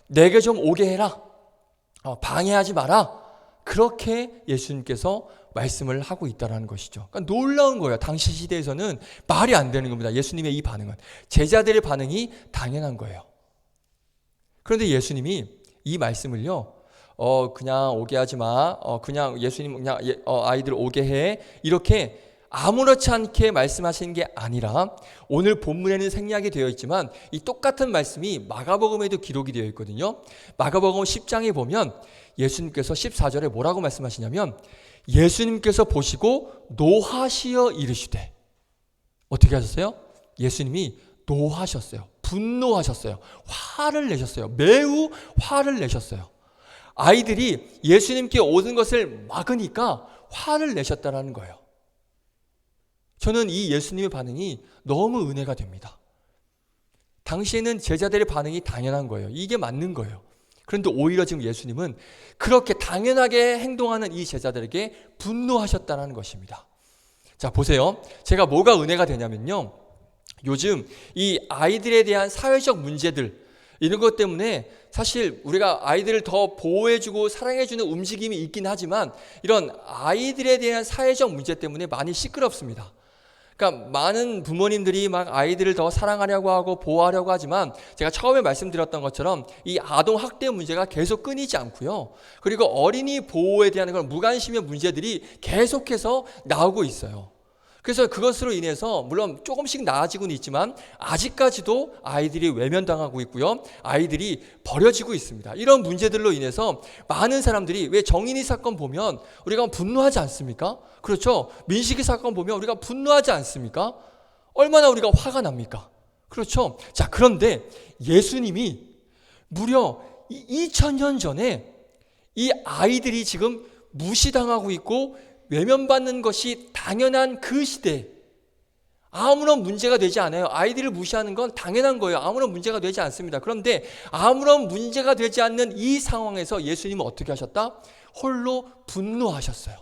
내게 좀 오게 해라. 방해하지 마라. 그렇게 예수님께서 말씀을 하고 있다는 것이죠. 그러니까 놀라운 거예요. 당시 시대에서는 말이 안 되는 겁니다. 예수님의 이 반응은. 제자들의 반응이 당연한 거예요. 그런데 예수님이 이 말씀을요, 그냥 오게 하지 마. 그냥 예수님 그냥 아이들 오게 해. 이렇게 아무렇지 않게 말씀하시는 게 아니라 오늘 본문에는 생략이 되어 있지만 이 똑같은 말씀이 마가복음에도 기록이 되어 있거든요. 마가복음 10장에 보면 예수님께서 14절에 뭐라고 말씀하시냐면 예수님께서 보시고 노하시어 이르시되, 어떻게 하셨어요? 예수님이 노하셨어요. 분노하셨어요. 화를 내셨어요. 매우 화를 내셨어요. 아이들이 예수님께 오는 것을 막으니까 화를 내셨다는 거예요. 저는 이 예수님의 반응이 너무 은혜가 됩니다. 당시에는 제자들의 반응이 당연한 거예요. 이게 맞는 거예요. 그런데 오히려 지금 예수님은 그렇게 당연하게 행동하는 이 제자들에게 분노하셨다는 것입니다. 자, 보세요. 제가 뭐가 은혜가 되냐면요, 요즘 이 아이들에 대한 사회적 문제들, 이런 것 때문에 사실 우리가 아이들을 더 보호해주고 사랑해주는 움직임이 있긴 하지만 이런 아이들에 대한 사회적 문제 때문에 많이 시끄럽습니다. 그러니까 많은 부모님들이 막 아이들을 더 사랑하려고 하고 보호하려고 하지만 제가 처음에 말씀드렸던 것처럼 이 아동 학대 문제가 계속 끊이지 않고요. 그리고 어린이 보호에 대한 그런 무관심의 문제들이 계속해서 나오고 있어요. 그래서 그것으로 인해서 물론 조금씩 나아지고는 있지만 아직까지도 아이들이 외면당하고 있고요. 아이들이 버려지고 있습니다. 이런 문제들로 인해서 많은 사람들이, 왜 정인이 사건 보면 우리가 분노하지 않습니까? 그렇죠. 민식이 사건 보면 우리가 분노하지 않습니까? 얼마나 우리가 화가 납니까? 그렇죠. 자, 그런데 예수님이 무려 2000년 전에 이 아이들이 지금 무시당하고 있고 외면받는 것이 당연한 그 시대에 아무런 문제가 되지 않아요. 아이들을 무시하는 건 당연한 거예요. 아무런 문제가 되지 않습니다. 그런데 아무런 문제가 되지 않는 이 상황에서 예수님은 어떻게 하셨다? 홀로 분노하셨어요.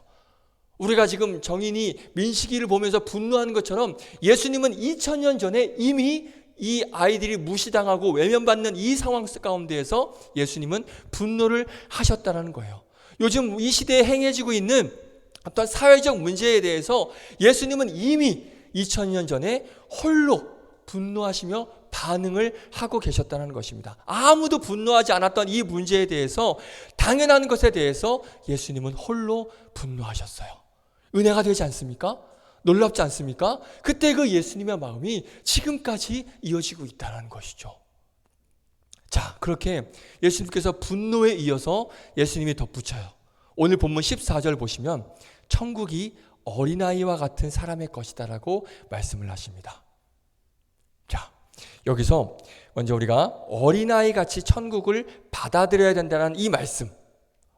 우리가 지금 정인이 민식이를 보면서 분노하는 것처럼 예수님은 2000년 전에 이미 이 아이들이 무시당하고 외면받는 이 상황 가운데에서 예수님은 분노를 하셨다는 거예요. 요즘 이 시대에 행해지고 있는 어떤 사회적 문제에 대해서 예수님은 이미 2000년 전에 홀로 분노하시며 반응을 하고 계셨다는 것입니다. 아무도 분노하지 않았던 이 문제에 대해서, 당연한 것에 대해서 예수님은 홀로 분노하셨어요. 은혜가 되지 않습니까? 놀랍지 않습니까? 그때 그 예수님의 마음이 지금까지 이어지고 있다는 것이죠. 자, 그렇게 예수님께서 분노에 이어서 예수님이 덧붙여요. 오늘 본문 14절 보시면 천국이 어린아이와 같은 사람의 것이다라고 말씀을 하십니다. 자, 여기서 먼저 우리가 어린아이 같이 천국을 받아들여야 된다는 이 말씀,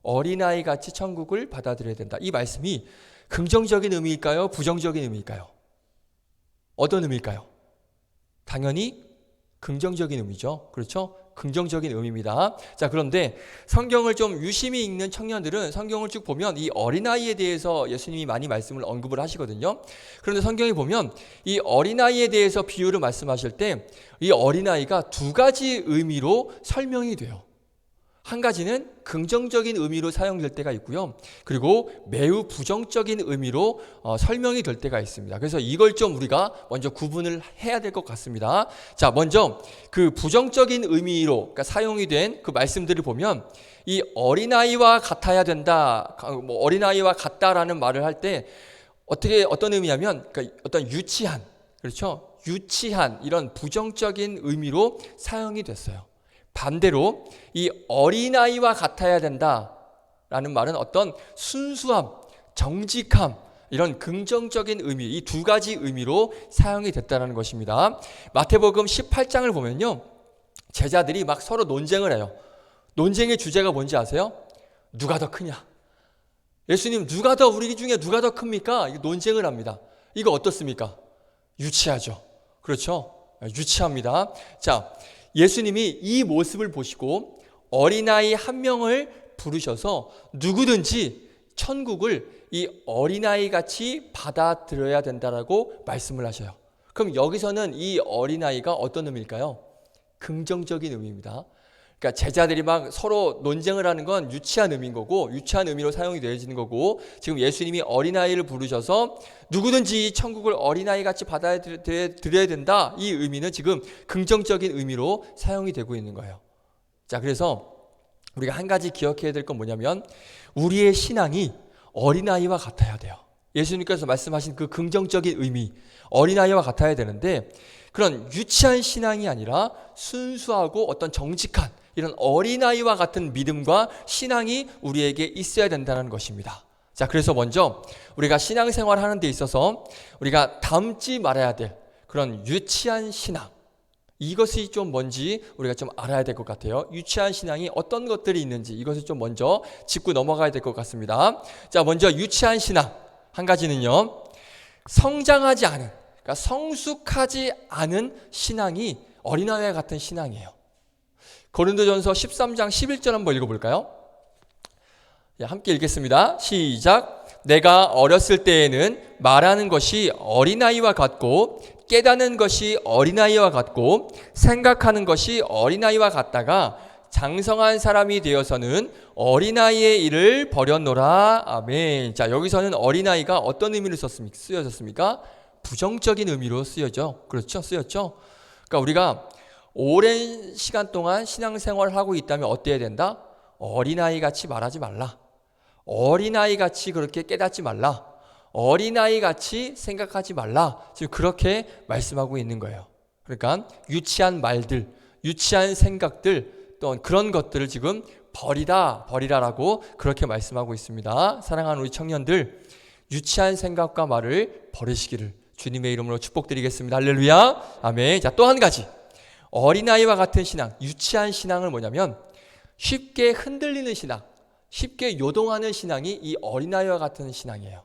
어린아이 같이 천국을 받아들여야 된다, 이 말씀이 긍정적인 의미일까요? 부정적인 의미일까요? 어떤 의미일까요? 당연히 긍정적인 의미죠. 그렇죠? 긍정적인 의미입니다. 자, 그런데 성경을 좀 유심히 읽는 청년들은 성경을 쭉 보면 이 어린아이에 대해서 예수님이 많이 말씀을 언급을 하시거든요. 그런데 성경에 보면 이 어린아이에 대해서 비유를 말씀하실 때 이 어린아이가 두 가지 의미로 설명이 돼요. 한 가지는 긍정적인 의미로 사용될 때가 있고요. 그리고 매우 부정적인 의미로 설명이 될 때가 있습니다. 그래서 이걸 좀 우리가 먼저 구분을 해야 될 것 같습니다. 자, 먼저 그 부정적인 의미로, 그러니까 사용이 된 그 말씀들을 보면 이 어린아이와 같아야 된다, 뭐 어린아이와 같다라는 말을 할 때 어떤 의미냐면 그러니까 어떤 유치한, 그렇죠? 유치한 이런 부정적인 의미로 사용이 됐어요. 반대로 이 어린아이와 같아야 된다라는 말은 어떤 순수함, 정직함, 이런 긍정적인 의미, 이 두 가지 의미로 사용이 됐다는 것입니다. 마태복음 18장을 보면요, 제자들이 막 서로 논쟁을 해요. 논쟁의 주제가 뭔지 아세요? 누가 더 크냐? 예수님, 우리 중에 누가 더 큽니까? 논쟁을 합니다. 이거 어떻습니까? 유치하죠. 그렇죠? 유치합니다. 자, 예수님이 이 모습을 보시고 어린아이 한 명을 부르셔서 누구든지 천국을 이 어린아이 같이 받아들여야 된다라고 말씀을 하셔요. 그럼 여기서는 이 어린아이가 어떤 의미일까요? 긍정적인 의미입니다. 그러니까 제자들이 막 서로 논쟁을 하는 건 유치한 의미인 거고, 유치한 의미로 사용이 되어지는 거고, 지금 예수님이 어린아이를 부르셔서 누구든지 천국을 어린아이 같이 받아들여야 된다, 이 의미는 지금 긍정적인 의미로 사용이 되고 있는 거예요. 자, 그래서 우리가 한 가지 기억해야 될 건 뭐냐면 우리의 신앙이 어린아이와 같아야 돼요. 예수님께서 말씀하신 그 긍정적인 의미, 어린아이와 같아야 되는데 그런 유치한 신앙이 아니라 순수하고 어떤 정직한 이런 어린아이와 같은 믿음과 신앙이 우리에게 있어야 된다는 것입니다. 자, 그래서 먼저 우리가 신앙생활 하는 데 있어서 우리가 닮지 말아야 될 그런 유치한 신앙, 이것이 좀 뭔지 우리가 좀 알아야 될 것 같아요. 유치한 신앙이 어떤 것들이 있는지 이것을 좀 먼저 짚고 넘어가야 될 것 같습니다. 자, 먼저 유치한 신앙 한 가지는요, 성장하지 않은, 그러니까 성숙하지 않은 신앙이 어린아이와 같은 신앙이에요. 고린도전서 13장 11절 한번 읽어볼까요? 함께 읽겠습니다. 시작. 내가 어렸을 때에는 말하는 것이 어린아이와 같고 깨닫는 것이 어린아이와 같고 생각하는 것이 어린아이와 같다가 장성한 사람이 되어서는 어린아이의 일을 버렸노라. 아멘. 자, 여기서는 어린아이가 어떤 의미로 쓰여졌습니까? 부정적인 의미로 쓰여져. 그렇죠? 쓰였죠? 그러니까 우리가 오랜 시간 동안 신앙생활을 하고 있다면 어때야 된다? 어린아이 같이 말하지 말라. 어린아이 같이 그렇게 깨닫지 말라. 어린아이 같이 생각하지 말라. 지금 그렇게 말씀하고 있는 거예요. 그러니까 유치한 말들, 유치한 생각들, 또 그런 것들을 지금 버리라라고 그렇게 말씀하고 있습니다. 사랑하는 우리 청년들, 유치한 생각과 말을 버리시기를 주님의 이름으로 축복드리겠습니다. 할렐루야. 아멘. 자, 또 한 가지. 어린아이와 같은 신앙, 유치한 신앙은 뭐냐면 쉽게 흔들리는 신앙, 쉽게 요동하는 신앙이 이 어린아이와 같은 신앙이에요.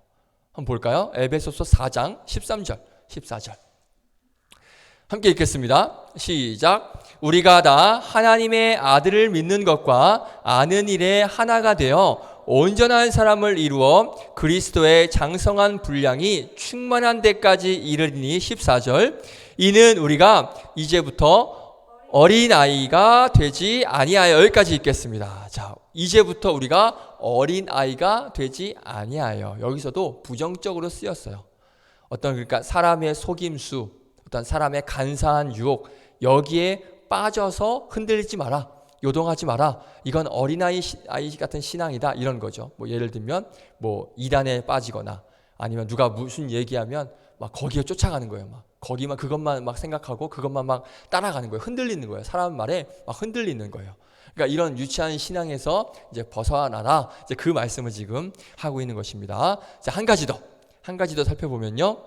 한번 볼까요? 에베소서 4장 13절, 14절. 함께 읽겠습니다. 시작. 우리가 다 하나님의 아들을 믿는 것과 아는 일에 하나가 되어 온전한 사람을 이루어 그리스도의 장성한 분량이 충만한 데까지 이르리니 14절. 이는 우리가 이제부터 어린아이가 되지 아니하여. 여기까지 읽겠습니다. 자, 이제부터 우리가 어린아이가 되지 아니하여. 여기서도 부정적으로 쓰였어요. 그러니까 사람의 속임수, 어떤 사람의 간사한 유혹, 여기에 빠져서 흔들리지 마라, 요동하지 마라. 이건 어린아이 같은 신앙이다, 이런 거죠. 뭐 예를 들면 뭐 이단에 빠지거나 아니면 누가 무슨 얘기하면 막 거기에 쫓아가는 거예요. 막 거기만 그것만 막 생각하고 그것만 막 따라가는 거예요. 흔들리는 거예요. 사람 말에 막 흔들리는 거예요. 그러니까 이런 유치한 신앙에서 이제 벗어나라. 이제 그 말씀을 지금 하고 있는 것입니다. 자, 한 가지 더 살펴보면요.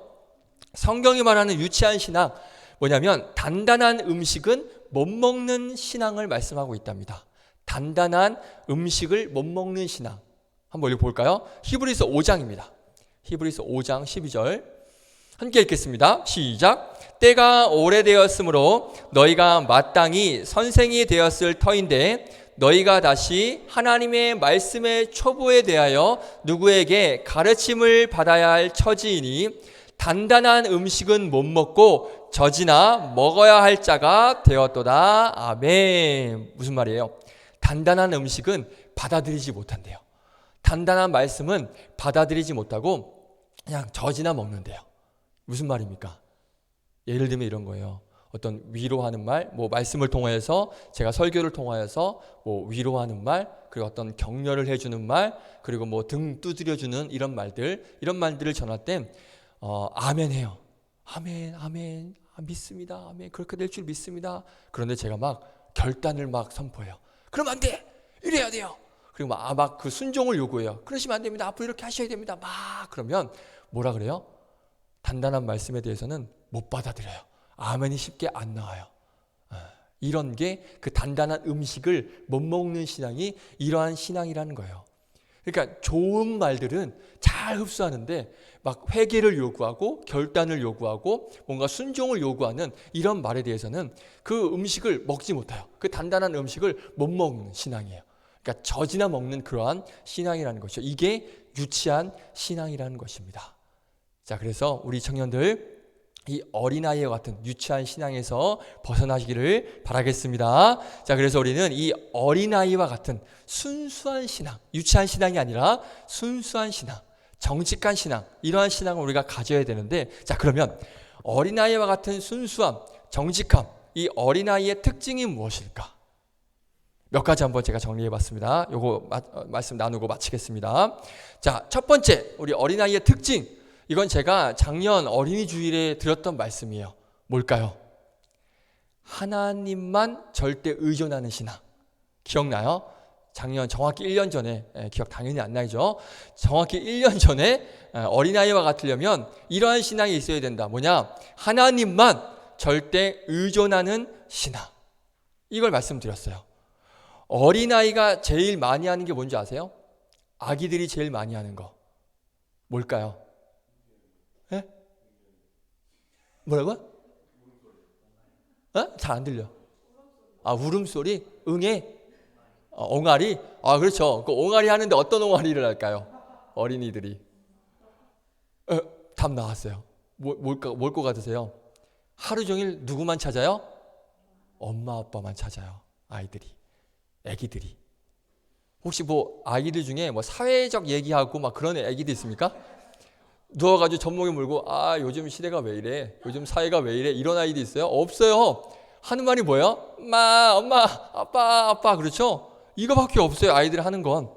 성경이 말하는 유치한 신앙 뭐냐면 단단한 음식은 못 먹는 신앙을 말씀하고 있답니다. 단단한 음식을 못 먹는 신앙. 한번 읽어볼까요? 히브리서 5장입니다. 히브리서 5장 12절. 함께 읽겠습니다. 시작. 때가 오래되었으므로 너희가 마땅히 선생이 되었을 터인데 너희가 다시 하나님의 말씀의 초보에 대하여 누구에게 가르침을 받아야 할 처지이니 단단한 음식은 못 먹고 젖이나 먹어야 할 자가 되었도다. 아멘. 무슨 말이에요? 단단한 음식은 받아들이지 못한대요. 단단한 말씀은 받아들이지 못하고 그냥 젖이나 먹는데요. 무슨 말입니까? 예를 들면 이런 거예요. 어떤 위로하는 말, 뭐 말씀을 통하여서, 제가 설교를 통하여서 뭐 위로하는 말, 그리고 어떤 격려를 해주는 말, 그리고 뭐 등 두드려주는 이런 말들을 전할 때 아멘 해요. 아멘, 아멘, 믿습니다. 아멘, 그렇게 될 줄 믿습니다. 그런데 제가 막 결단을 막 선포해요. 그러면 안 돼! 이래야 돼요! 그리고 막 그 순종을 요구해요. 그러시면 안 됩니다. 앞으로 이렇게 하셔야 됩니다. 막 그러면 뭐라 그래요? 단단한 말씀에 대해서는 못 받아들여요. 아멘이 쉽게 안 나와요. 이런 게 그 단단한 음식을 못 먹는 신앙이 이러한 신앙이라는 거예요. 그러니까 좋은 말들은 잘 흡수하는데 막 회개를 요구하고 결단을 요구하고 뭔가 순종을 요구하는 이런 말에 대해서는 그 음식을 먹지 못해요. 그 단단한 음식을 못 먹는 신앙이에요. 그러니까 젖이나 먹는 그러한 신앙이라는 것이죠. 이게 유치한 신앙이라는 것입니다. 자, 그래서 우리 청년들 이 어린아이와 같은 유치한 신앙에서 벗어나시기를 바라겠습니다. 자, 그래서 우리는 이 어린아이와 같은 순수한 신앙, 유치한 신앙이 아니라 순수한 신앙, 정직한 신앙, 이러한 신앙을 우리가 가져야 되는데, 자, 그러면 어린아이와 같은 순수함, 정직함, 이 어린아이의 특징이 무엇일까? 몇 가지 한번 제가 정리해봤습니다. 요거 말씀 나누고 마치겠습니다. 자, 첫 번째, 우리 어린아이의 특징. 이건 제가 작년 어린이 주일에 드렸던 말씀이에요. 뭘까요? 하나님만 절대 의존하는 신앙. 기억나요? 작년 정확히 1년 전에, 기억 당연히 안 나죠? 정확히 1년 전에 어린아이와 같으려면 이러한 신앙이 있어야 된다. 뭐냐? 하나님만 절대 의존하는 신앙. 이걸 말씀드렸어요. 어린아이가 제일 많이 하는 게 뭔지 아세요? 아기들이 제일 많이 하는 거. 뭘까요? 예? 뭐라고요? 잘 안 들려. 울음소리? 응애? 옹알이? 그렇죠. 그 옹알이 하는데 어떤 옹알이를 할까요? 어린이들이. 답 나왔어요. 뭘 것 같으세요? 하루 종일 누구만 찾아요? 엄마 아빠만 찾아요. 아이들이. 애기들이. 혹시 뭐 아이들 중에 뭐 사회적 얘기하고 막 그런 애기들 있습니까? 누워가지고 젖먹이 물고 요즘 시대가 왜 이래? 요즘 사회가 왜 이래? 이런 아이도 있어요? 없어요. 하는 말이 뭐예요? 엄마, 아빠 그렇죠? 이거밖에 없어요. 아이들이 하는 건.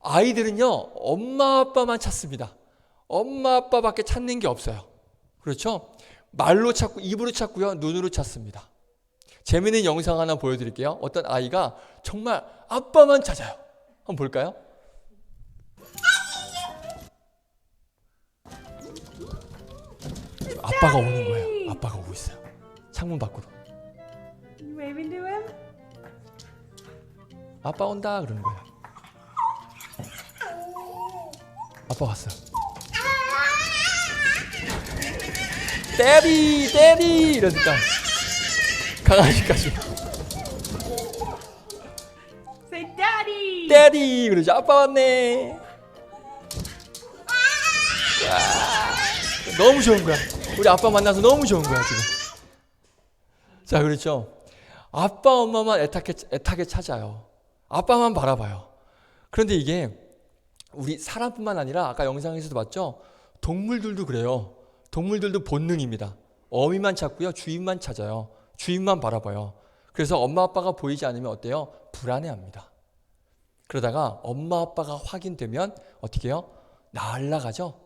아이들은요 엄마 아빠만 찾습니다. 엄마 아빠밖에 찾는 게 없어요. 그렇죠? 말로 찾고 입으로 찾고요, 눈으로 찾습니다. 재미있는 영상 하나 보여드릴게요. 어떤 아이가 정말 아빠만 찾아요. 한번 볼까요? 아빠가 오는 거예요. 아빠가 오고 있어요. 창문 밖으로. Waving to him? 아빠 온다 그러는 거예요. 아빠 왔어. 데디 이러니까 강아지까지 Say daddy! 데디 그러죠. 아빠 왔네. 너무 좋은 거야. 우리 아빠 만나서 너무 좋은 거야 지금. 자, 그렇죠. 아빠 엄마만 애타게 찾아요. 아빠만 바라봐요. 그런데 이게 우리 사람뿐만 아니라 아까 영상에서도 봤죠. 동물들도 그래요. 동물들도 본능입니다. 어미만 찾고요, 주인만 찾아요. 주인만 바라봐요. 그래서 엄마 아빠가 보이지 않으면 어때요? 불안해합니다. 그러다가 엄마 아빠가 확인되면 어떻게 해요? 날아가죠.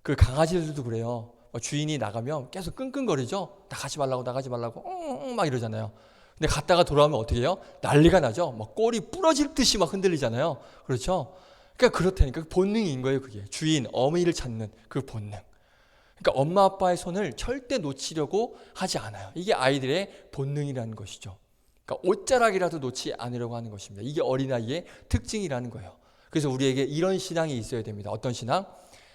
그 강아지들도 그래요. 주인이 나가면 계속 끙끙거리죠. 나가지 말라고 막 이러잖아요. 근데 갔다가 돌아오면 어떻게 해요? 난리가 나죠. 막 꼬리 부러질 듯이 막 흔들리잖아요. 그렇죠? 그러니까 그렇다니까 본능인 거예요. 그게 주인, 어미를 찾는 그 본능. 그러니까 엄마 아빠의 손을 절대 놓치려고 하지 않아요. 이게 아이들의 본능이라는 것이죠. 그러니까 옷자락이라도 놓지 않으려고 하는 것입니다. 이게 어린아이의 특징이라는 거예요. 그래서 우리에게 이런 신앙이 있어야 됩니다. 어떤 신앙?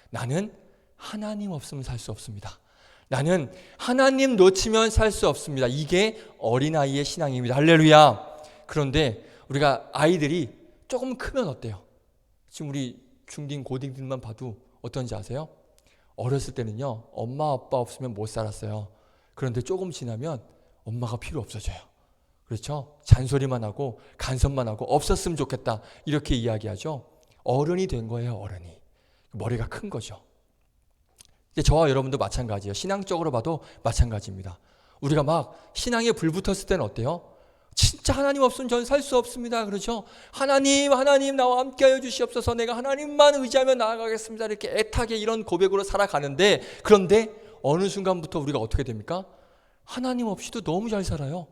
나는 하나님 없으면 살 수 없습니다. 나는 하나님 놓치면 살 수 없습니다. 이게 어린아이의 신앙입니다. 할렐루야. 그런데 우리가 아이들이 조금 크면 어때요? 지금 우리 중딩 고딩들만 봐도 어떤지 아세요? 어렸을 때는요 엄마 아빠 없으면 못 살았어요. 그런데 조금 지나면 엄마가 필요 없어져요. 그렇죠? 잔소리만 하고 간섭만 하고 없었으면 좋겠다 이렇게 이야기하죠. 어른이 된 거예요. 어른이. 머리가 큰 거죠. 이제 저와 여러분도 마찬가지예요. 신앙적으로 봐도 마찬가지입니다. 우리가 막 신앙에 불 붙었을 때는 어때요? 진짜 하나님 없으면 저는 살 수 없습니다. 그렇죠? 하나님 나와 함께하여 주시옵소서. 내가 하나님만 의지하며 나아가겠습니다. 이렇게 애타게 이런 고백으로 살아가는데, 그런데 어느 순간부터 우리가 어떻게 됩니까? 하나님 없이도 너무 잘 살아요.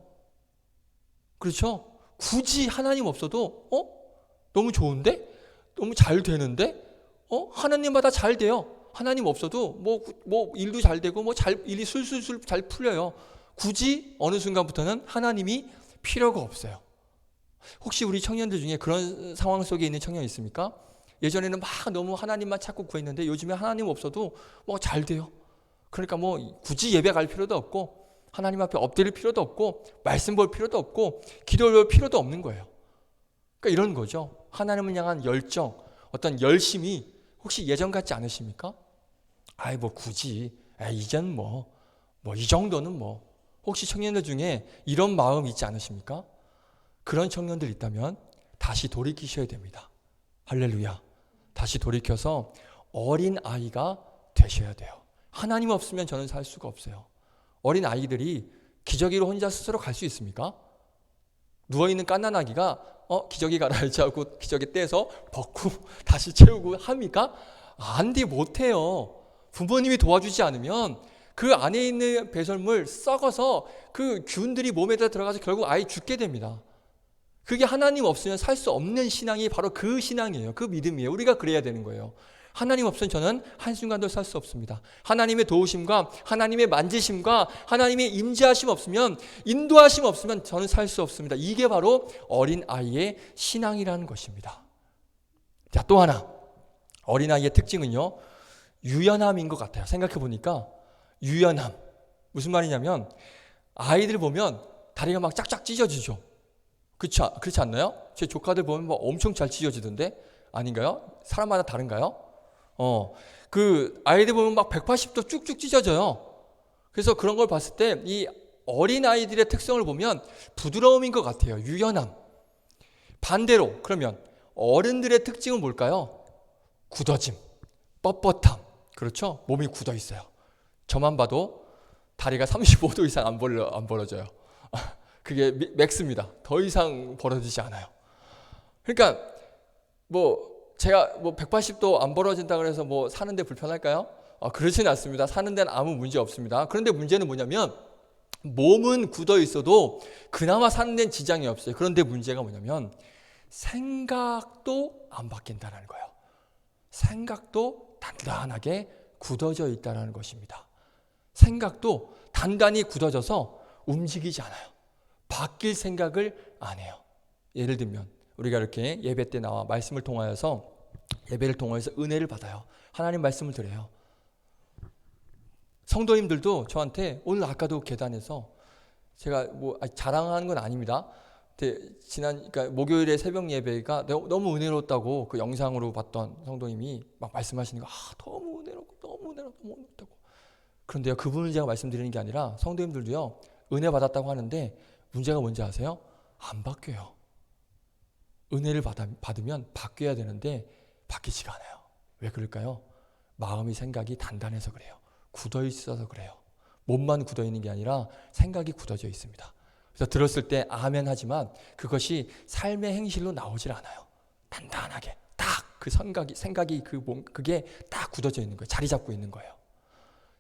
그렇죠? 굳이 하나님 없어도 너무 좋은데? 너무 잘 되는데? 하나님마다 잘 돼요. 하나님 없어도 뭐 일도 잘 되고 일이 술술술 잘 풀려요. 굳이 어느 순간부터는 하나님이 필요가 없어요. 혹시 우리 청년들 중에 그런 상황 속에 있는 청년 있습니까? 예전에는 막 너무 하나님만 찾고 구했는데 요즘에 하나님 없어도 잘 돼요. 그러니까 굳이 예배 갈 필요도 없고 하나님 앞에 엎드릴 필요도 없고 말씀 볼 필요도 없고 기도할 필요도 없는 거예요. 그러니까 이런 거죠. 하나님을 향한 열정, 어떤 열심이 혹시 예전 같지 않으십니까? 굳이 이젠 이 정도는 혹시 청년들 중에 이런 마음 있지 않으십니까? 그런 청년들 있다면 다시 돌이키셔야 됩니다. 할렐루야. 다시 돌이켜서 어린 아이가 되셔야 돼요. 하나님 없으면 저는 살 수가 없어요. 어린 아이들이 기저귀로 혼자 스스로 갈 수 있습니까? 누워있는 갓난아기가 기저귀 갈아야지 하고 기저귀 떼서 벗고 다시 채우고 합니까? 안 돼, 못해요. 부모님이 도와주지 않으면 그 안에 있는 배설물 썩어서 그 균들이 몸에 들어가서 결국 아이 죽게 됩니다. 그게 하나님 없으면 살 수 없는 신앙이 바로 그 신앙이에요. 그 믿음이에요. 우리가 그래야 되는 거예요. 하나님 없으면 저는 한순간도 살 수 없습니다. 하나님의 도우심과 하나님의 만지심과 하나님의 임재하심 없으면, 인도하심 없으면 저는 살 수 없습니다. 이게 바로 어린아이의 신앙이라는 것입니다. 자, 또 하나 어린아이의 특징은요, 유연함인 것 같아요. 생각해 보니까 유연함, 무슨 말이냐면 아이들 보면 다리가 막 쫙쫙 찢어지죠. 그렇지 않나요? 제 조카들 보면 막 엄청 잘 찢어지던데 아닌가요? 사람마다 다른가요? 그 아이들 보면 막 180도 쭉쭉 찢어져요. 그래서 그런 걸 봤을 때 이 어린 아이들의 특성을 보면 부드러움인 것 같아요. 유연함. 반대로 그러면 어른들의 특징은 뭘까요? 굳어짐, 뻣뻣함. 그렇죠? 몸이 굳어 있어요. 저만 봐도 다리가 35도 이상 안 벌어져요. 그게 맥스입니다. 더 이상 벌어지지 않아요. 그러니까 제가 180도 안 벌어진다 그래서 사는데 불편할까요? 그렇지는 않습니다. 사는 데는 아무 문제 없습니다. 그런데 문제는 뭐냐면 몸은 굳어 있어도 그나마 사는 데는 지장이 없어요. 그런데 문제가 뭐냐면 생각도 안 바뀐다는 거예요. 생각도 단단하게 굳어져 있다는 것입니다. 생각도 단단히 굳어져서 움직이지 않아요. 바뀔 생각을 안 해요. 예를 들면 우리가 이렇게 예배 때 나와 말씀을 통하여서 예배를 통해서 은혜를 받아요. 하나님 말씀을 들어요. 성도님들도 저한테 오늘 아까도 계단에서 제가 자랑하는 건 아닙니다. 그러니까 목요일에 새벽 예배가 너무 은혜롭다고 그 영상으로 봤던 성도님이 막 말씀하시는 거, 너무 은혜롭다고. 그런데요, 그분을 제가 말씀드리는 게 아니라 성도님들도요, 은혜 받았다고 하는데 문제가 뭔지 아세요? 안 바뀌어요. 은혜를 받으면 바뀌어야 되는데 바뀌지가 않아요. 왜 그럴까요? 마음이, 생각이 단단해서 그래요. 굳어 있어서 그래요. 몸만 굳어 있는 게 아니라 생각이 굳어져 있습니다. 그래서 들었을 때 아멘 하지만 그것이 삶의 행실로 나오질 않아요. 단단하게 딱 그 생각이 그게 딱 굳어져 있는 거예요. 자리 잡고 있는 거예요.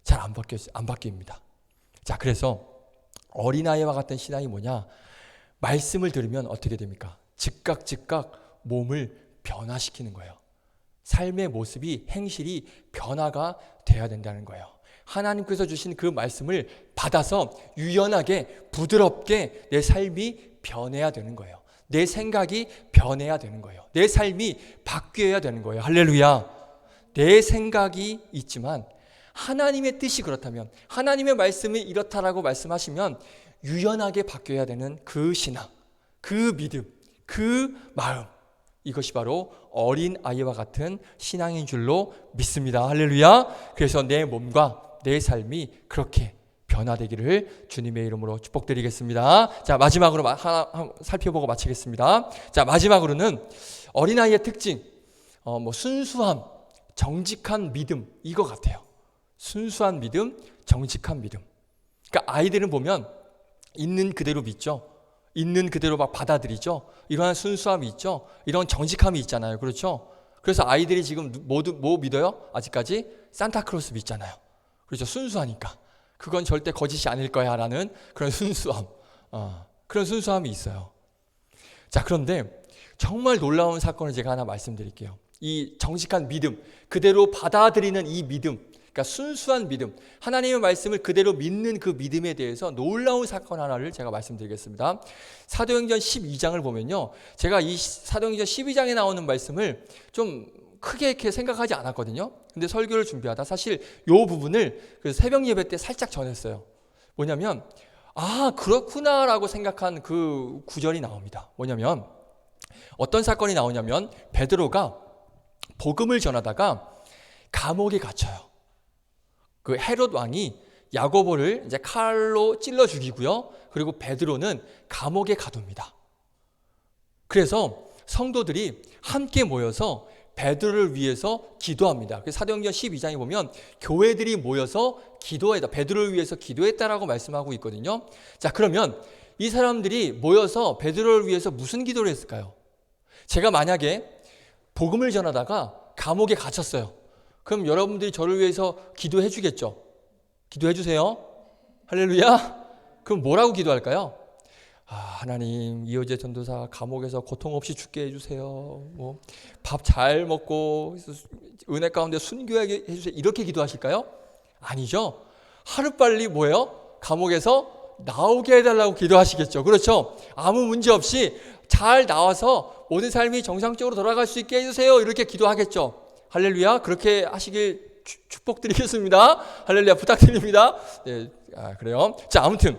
잘 안 바뀝니다. 자, 그래서 어린아이와 같은 신앙이 뭐냐? 말씀을 들으면 어떻게 됩니까? 즉각 몸을 변화시키는 거예요. 삶의 모습이, 행실이 변화가 돼야 된다는 거예요. 하나님께서 주신 그 말씀을 받아서 유연하게 부드럽게 내 삶이 변해야 되는 거예요. 내 생각이 변해야 되는 거예요. 내 삶이 바뀌어야 되는 거예요. 할렐루야. 내 생각이 있지만 하나님의 뜻이 그렇다면, 하나님의 말씀이 이렇다라고 말씀하시면 유연하게 바뀌어야 되는 그 신앙, 그 믿음, 그 마음, 이것이 바로 어린 아이와 같은 신앙인 줄로 믿습니다. 할렐루야. 그래서 내 몸과 내 삶이 그렇게 변화되기를 주님의 이름으로 축복드리겠습니다. 자, 마지막으로 하나 살펴보고 마치겠습니다. 자, 마지막으로는 어린아이의 특징, 순수함, 정직한 믿음, 이거 같아요. 순수한 믿음, 정직한 믿음. 그러니까 아이들은 보면 있는 그대로 믿죠. 있는 그대로 막 받아들이죠. 이러한 순수함이 있죠. 이런 정직함이 있잖아요. 그렇죠? 그래서 아이들이 지금 모두 뭐 믿어요? 아직까지 산타클로스 믿잖아요. 그렇죠? 순수하니까. 그건 절대 거짓이 아닐 거야 라는 그런 순수함. 그런 순수함이 있어요. 자, 그런데 정말 놀라운 사건을 제가 하나 말씀드릴게요. 이 정직한 믿음, 그대로 받아들이는 이 믿음, 그러니까 순수한 믿음, 하나님의 말씀을 그대로 믿는 그 믿음에 대해서 놀라운 사건 하나를 제가 말씀드리겠습니다. 사도행전 12장을 보면요, 제가 이 사도행전 12장에 나오는 말씀을 좀 크게 이렇게 생각하지 않았거든요. 근데 설교를 준비하다 사실 이 부분을 그 새벽 예배 때 살짝 전했어요. 뭐냐면 그렇구나라고 생각한 그 구절이 나옵니다. 뭐냐면 어떤 사건이 나오냐면 베드로가 복음을 전하다가 감옥에 갇혀요. 그 헤롯 왕이 야고보를 이제 칼로 찔러 죽이고요. 그리고 베드로는 감옥에 가둡니다. 그래서 성도들이 함께 모여서 베드로를 위해서 기도합니다. 그래서 사도행전 12장에 보면 교회들이 모여서 기도했다. 베드로를 위해서 기도했다라고 말씀하고 있거든요. 자, 그러면 이 사람들이 모여서 베드로를 위해서 무슨 기도를 했을까요? 제가 만약에 복음을 전하다가 감옥에 갇혔어요. 그럼 여러분들이 저를 위해서 기도해 주겠죠? 기도해 주세요. 할렐루야. 그럼 뭐라고 기도할까요? 하나님, 이호재 전도사 감옥에서 고통 없이 죽게 해주세요. 밥 잘 먹고 은혜 가운데 순교하게 해주세요. 이렇게 기도하실까요? 아니죠. 하루빨리 뭐예요? 감옥에서 나오게 해달라고 기도하시겠죠. 그렇죠? 아무 문제 없이 잘 나와서 모든 삶이 정상적으로 돌아갈 수 있게 해주세요. 이렇게 기도하겠죠. 할렐루야. 그렇게 하시길 축복드리겠습니다. 할렐루야. 부탁드립니다. 네, 그래요. 자, 아무튼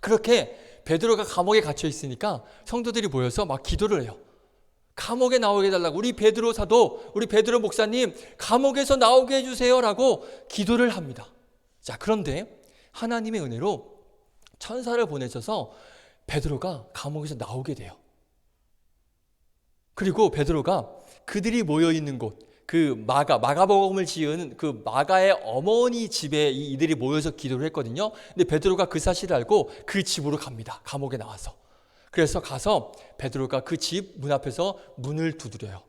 그렇게 베드로가 감옥에 갇혀 있으니까 성도들이 모여서 막 기도를 해요. 감옥에 나오게 해달라고. 우리 베드로 사도, 우리 베드로 목사님 감옥에서 나오게 해주세요라고 기도를 합니다. 자, 그런데 하나님의 은혜로 천사를 보내셔서 베드로가 감옥에서 나오게 돼요. 그리고 베드로가 그들이 모여 있는 곳, 그 마가복음을 지은 그 마가의 어머니 집에 이들이 모여서 기도를 했거든요. 근데 베드로가 그 사실을 알고 그 집으로 갑니다. 감옥에 나와서. 그래서 가서 베드로가 그 집 문 앞에서 문을 두드려요.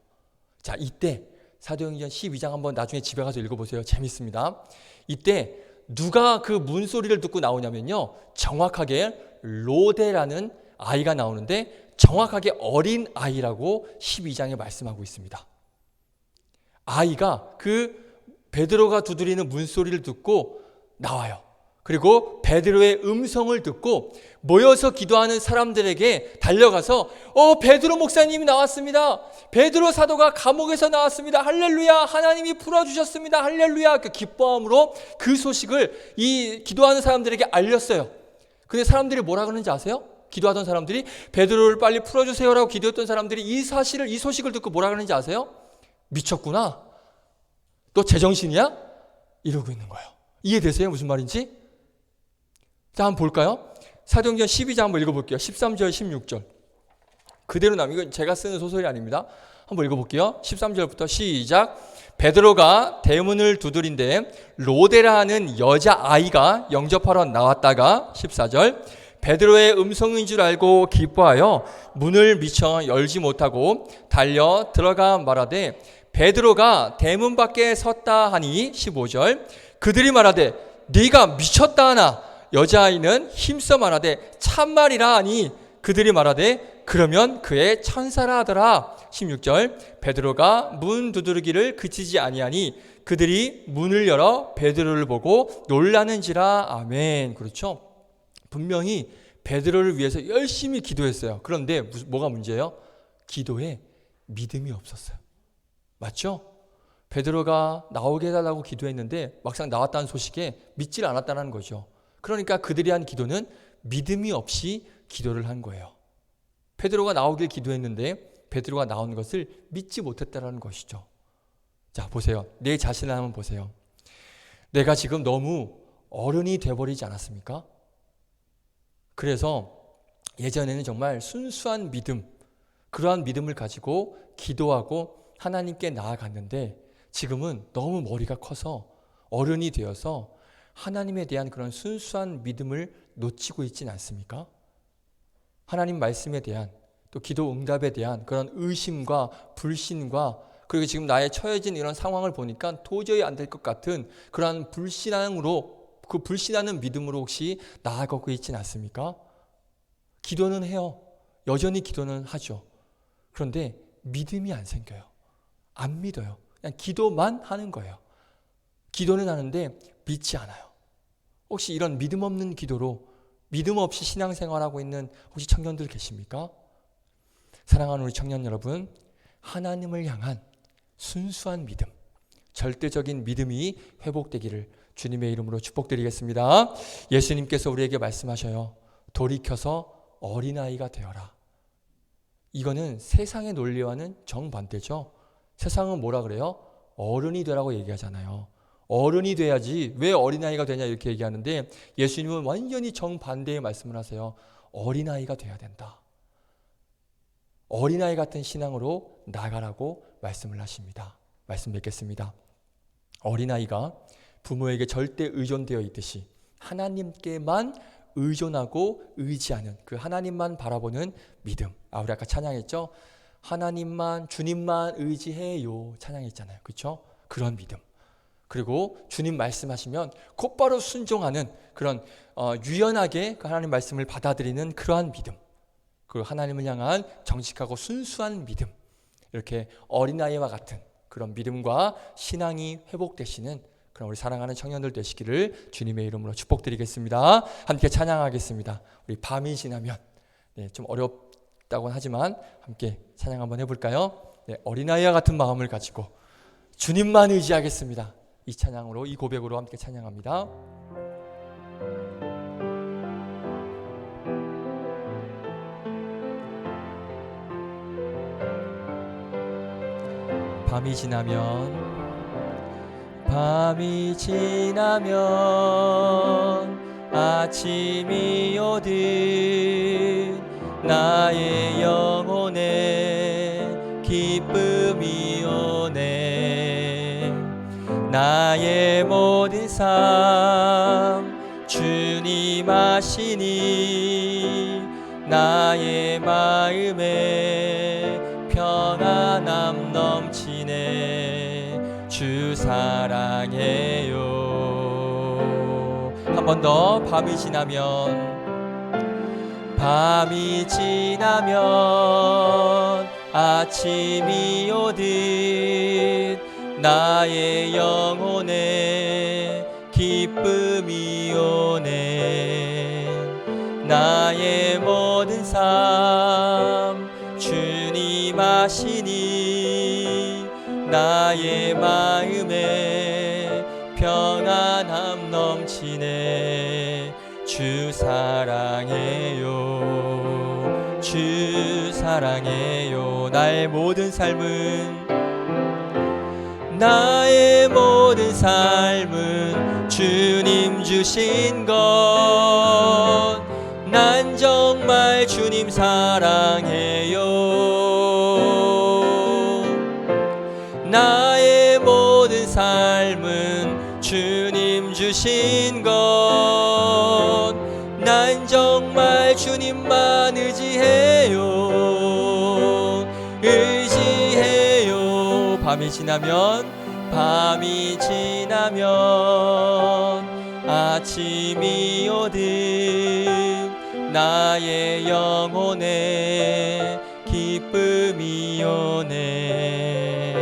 자, 이때 사도행전 12장 한번 나중에 집에 가서 읽어보세요. 재밌습니다. 이때 누가 그 문소리를 듣고 나오냐면요, 정확하게 로데라는 아이가 나오는데 정확하게 어린 아이라고 12장에 말씀하고 있습니다. 아이가 그 베드로가 두드리는 문소리를 듣고 나와요. 그리고 베드로의 음성을 듣고 모여서 기도하는 사람들에게 달려가서 베드로 목사님이 나왔습니다. 베드로 사도가 감옥에서 나왔습니다. 할렐루야. 하나님이 풀어주셨습니다. 할렐루야. 그 기뻐함으로 그 소식을 이 기도하는 사람들에게 알렸어요. 근데 사람들이 뭐라 그러는지 아세요? 기도하던 사람들이 베드로를 빨리 풀어주세요라고 기도했던 사람들이 이 소식을 듣고 뭐라 그러는지 아세요? 미쳤구나. 너 제정신이야? 이러고 있는 거예요. 이해되세요? 무슨 말인지? 자, 한번 볼까요? 사도행전 12장 한번 읽어볼게요. 13절, 16절. 그대로 이건 제가 쓰는 소설이 아닙니다. 한번 읽어볼게요. 13절부터 시작. 베드로가 대문을 두드린데 로데라 하는 여자아이가 영접하러 나왔다가 14절. 베드로의 음성인 줄 알고 기뻐하여 문을 미처 열지 못하고 달려 들어가 말하되 베드로가 대문 밖에 섰다 하니 15절. 그들이 말하되 네가 미쳤다 하나. 여자아이는 힘써 말하되 참말이라 하니 그들이 말하되 그러면 그의 천사라 하더라. 16절. 베드로가 문 두드리기를 그치지 아니하니 그들이 문을 열어 베드로를 보고 놀라는지라. 아멘. 그렇죠? 분명히 베드로를 위해서 열심히 기도했어요. 그런데 뭐가 문제예요? 기도에 믿음이 없었어요. 맞죠? 베드로가 나오게 해달라고 기도했는데 막상 나왔다는 소식에 믿질 않았다는 거죠. 그러니까 그들이 한 기도는 믿음이 없이 기도를 한 거예요. 베드로가 나오길 기도했는데 베드로가 나온 것을 믿지 못했다는 것이죠. 자, 보세요. 내 자신을 한번 보세요. 내가 지금 너무 어른이 돼버리지 않았습니까? 그래서 예전에는 정말 순수한 믿음, 그러한 믿음을 가지고 기도하고 하나님께 나아갔는데 지금은 너무 머리가 커서 어른이 되어서 하나님에 대한 그런 순수한 믿음을 놓치고 있지는 않습니까? 하나님 말씀에 대한 또 기도 응답에 대한 그런 의심과 불신과 그리고 지금 나의 처해진 이런 상황을 보니까 도저히 안 될 것 같은 그러한 불신앙으로 그 불신하는 믿음으로 혹시 나아가고 있지는 않습니까? 기도는 해요. 여전히 기도는 하죠. 그런데 믿음이 안 생겨요. 안 믿어요. 그냥 기도만 하는 거예요. 기도는 하는데 믿지 않아요. 혹시 이런 믿음 없는 기도로 믿음 없이 신앙생활하고 있는 혹시 청년들 계십니까? 사랑하는 우리 청년 여러분, 하나님을 향한 순수한 믿음, 절대적인 믿음이 회복되기를 주님의 이름으로 축복드리겠습니다. 예수님께서 우리에게 말씀하셔요. 돌이켜서 어린아이가 되어라. 이거는 세상의 논리와는 정반대죠. 세상은 뭐라 그래요? 어른이 되라고 얘기하잖아요. 어른이 돼야지 왜 어린아이가 되냐 이렇게 얘기하는데 예수님은 완전히 정반대의 말씀을 하세요. 어린아이가 돼야 된다. 어린아이 같은 신앙으로 나아가라고 말씀을 하십니다. 말씀 뵙겠습니다. 어린아이가 부모에게 절대 의존되어 있듯이 하나님께만 의존하고 의지하는 그 하나님만 바라보는 믿음. 우리 아까 찬양했죠? 하나님만, 주님만 의지해요 찬양했잖아요. 그렇죠? 그런 믿음. 그리고 주님 말씀하시면 곧바로 순종하는 그런 유연하게 그 하나님 말씀을 받아들이는 그러한 믿음. 그 하나님을 향한 정직하고 순수한 믿음. 이렇게 어린아이와 같은 그런 믿음과 신앙이 회복되시는 그런 우리 사랑하는 청년들 되시기를 주님의 이름으로 축복드리겠습니다. 함께 찬양하겠습니다. 우리 밤이 지나면 좀 어렵다고는 하지만 함께 찬양 한번 해볼까요? 어린아이와 같은 마음을 가지고 주님만 의지하겠습니다. 이 찬양으로, 이 고백으로 함께 찬양합니다. 밤이 지나면 아침이 오듯 나의 영혼에 기쁨이 오네. 나의 모든 삶 주님 아시니 나의 마음에 평안함 넘치네. 주 사랑해요. 한 번 더. 밤이 지나면 아침이 오듯 나의 영혼에 기쁨이 오네. 나의 모든 삶 주님 아시니 나의 마음에 평안함 넘치네. 주 사랑해요. 주 사랑해요. 나의 모든 삶은 주님 주신 것. 난 정말 주님 사랑해요. 나의 모든 삶은 주님 주신 것. 난 정말 주님만 의지해요. 밤이 지나면 아침이 오듯 나의 영혼에 기쁨이 오네.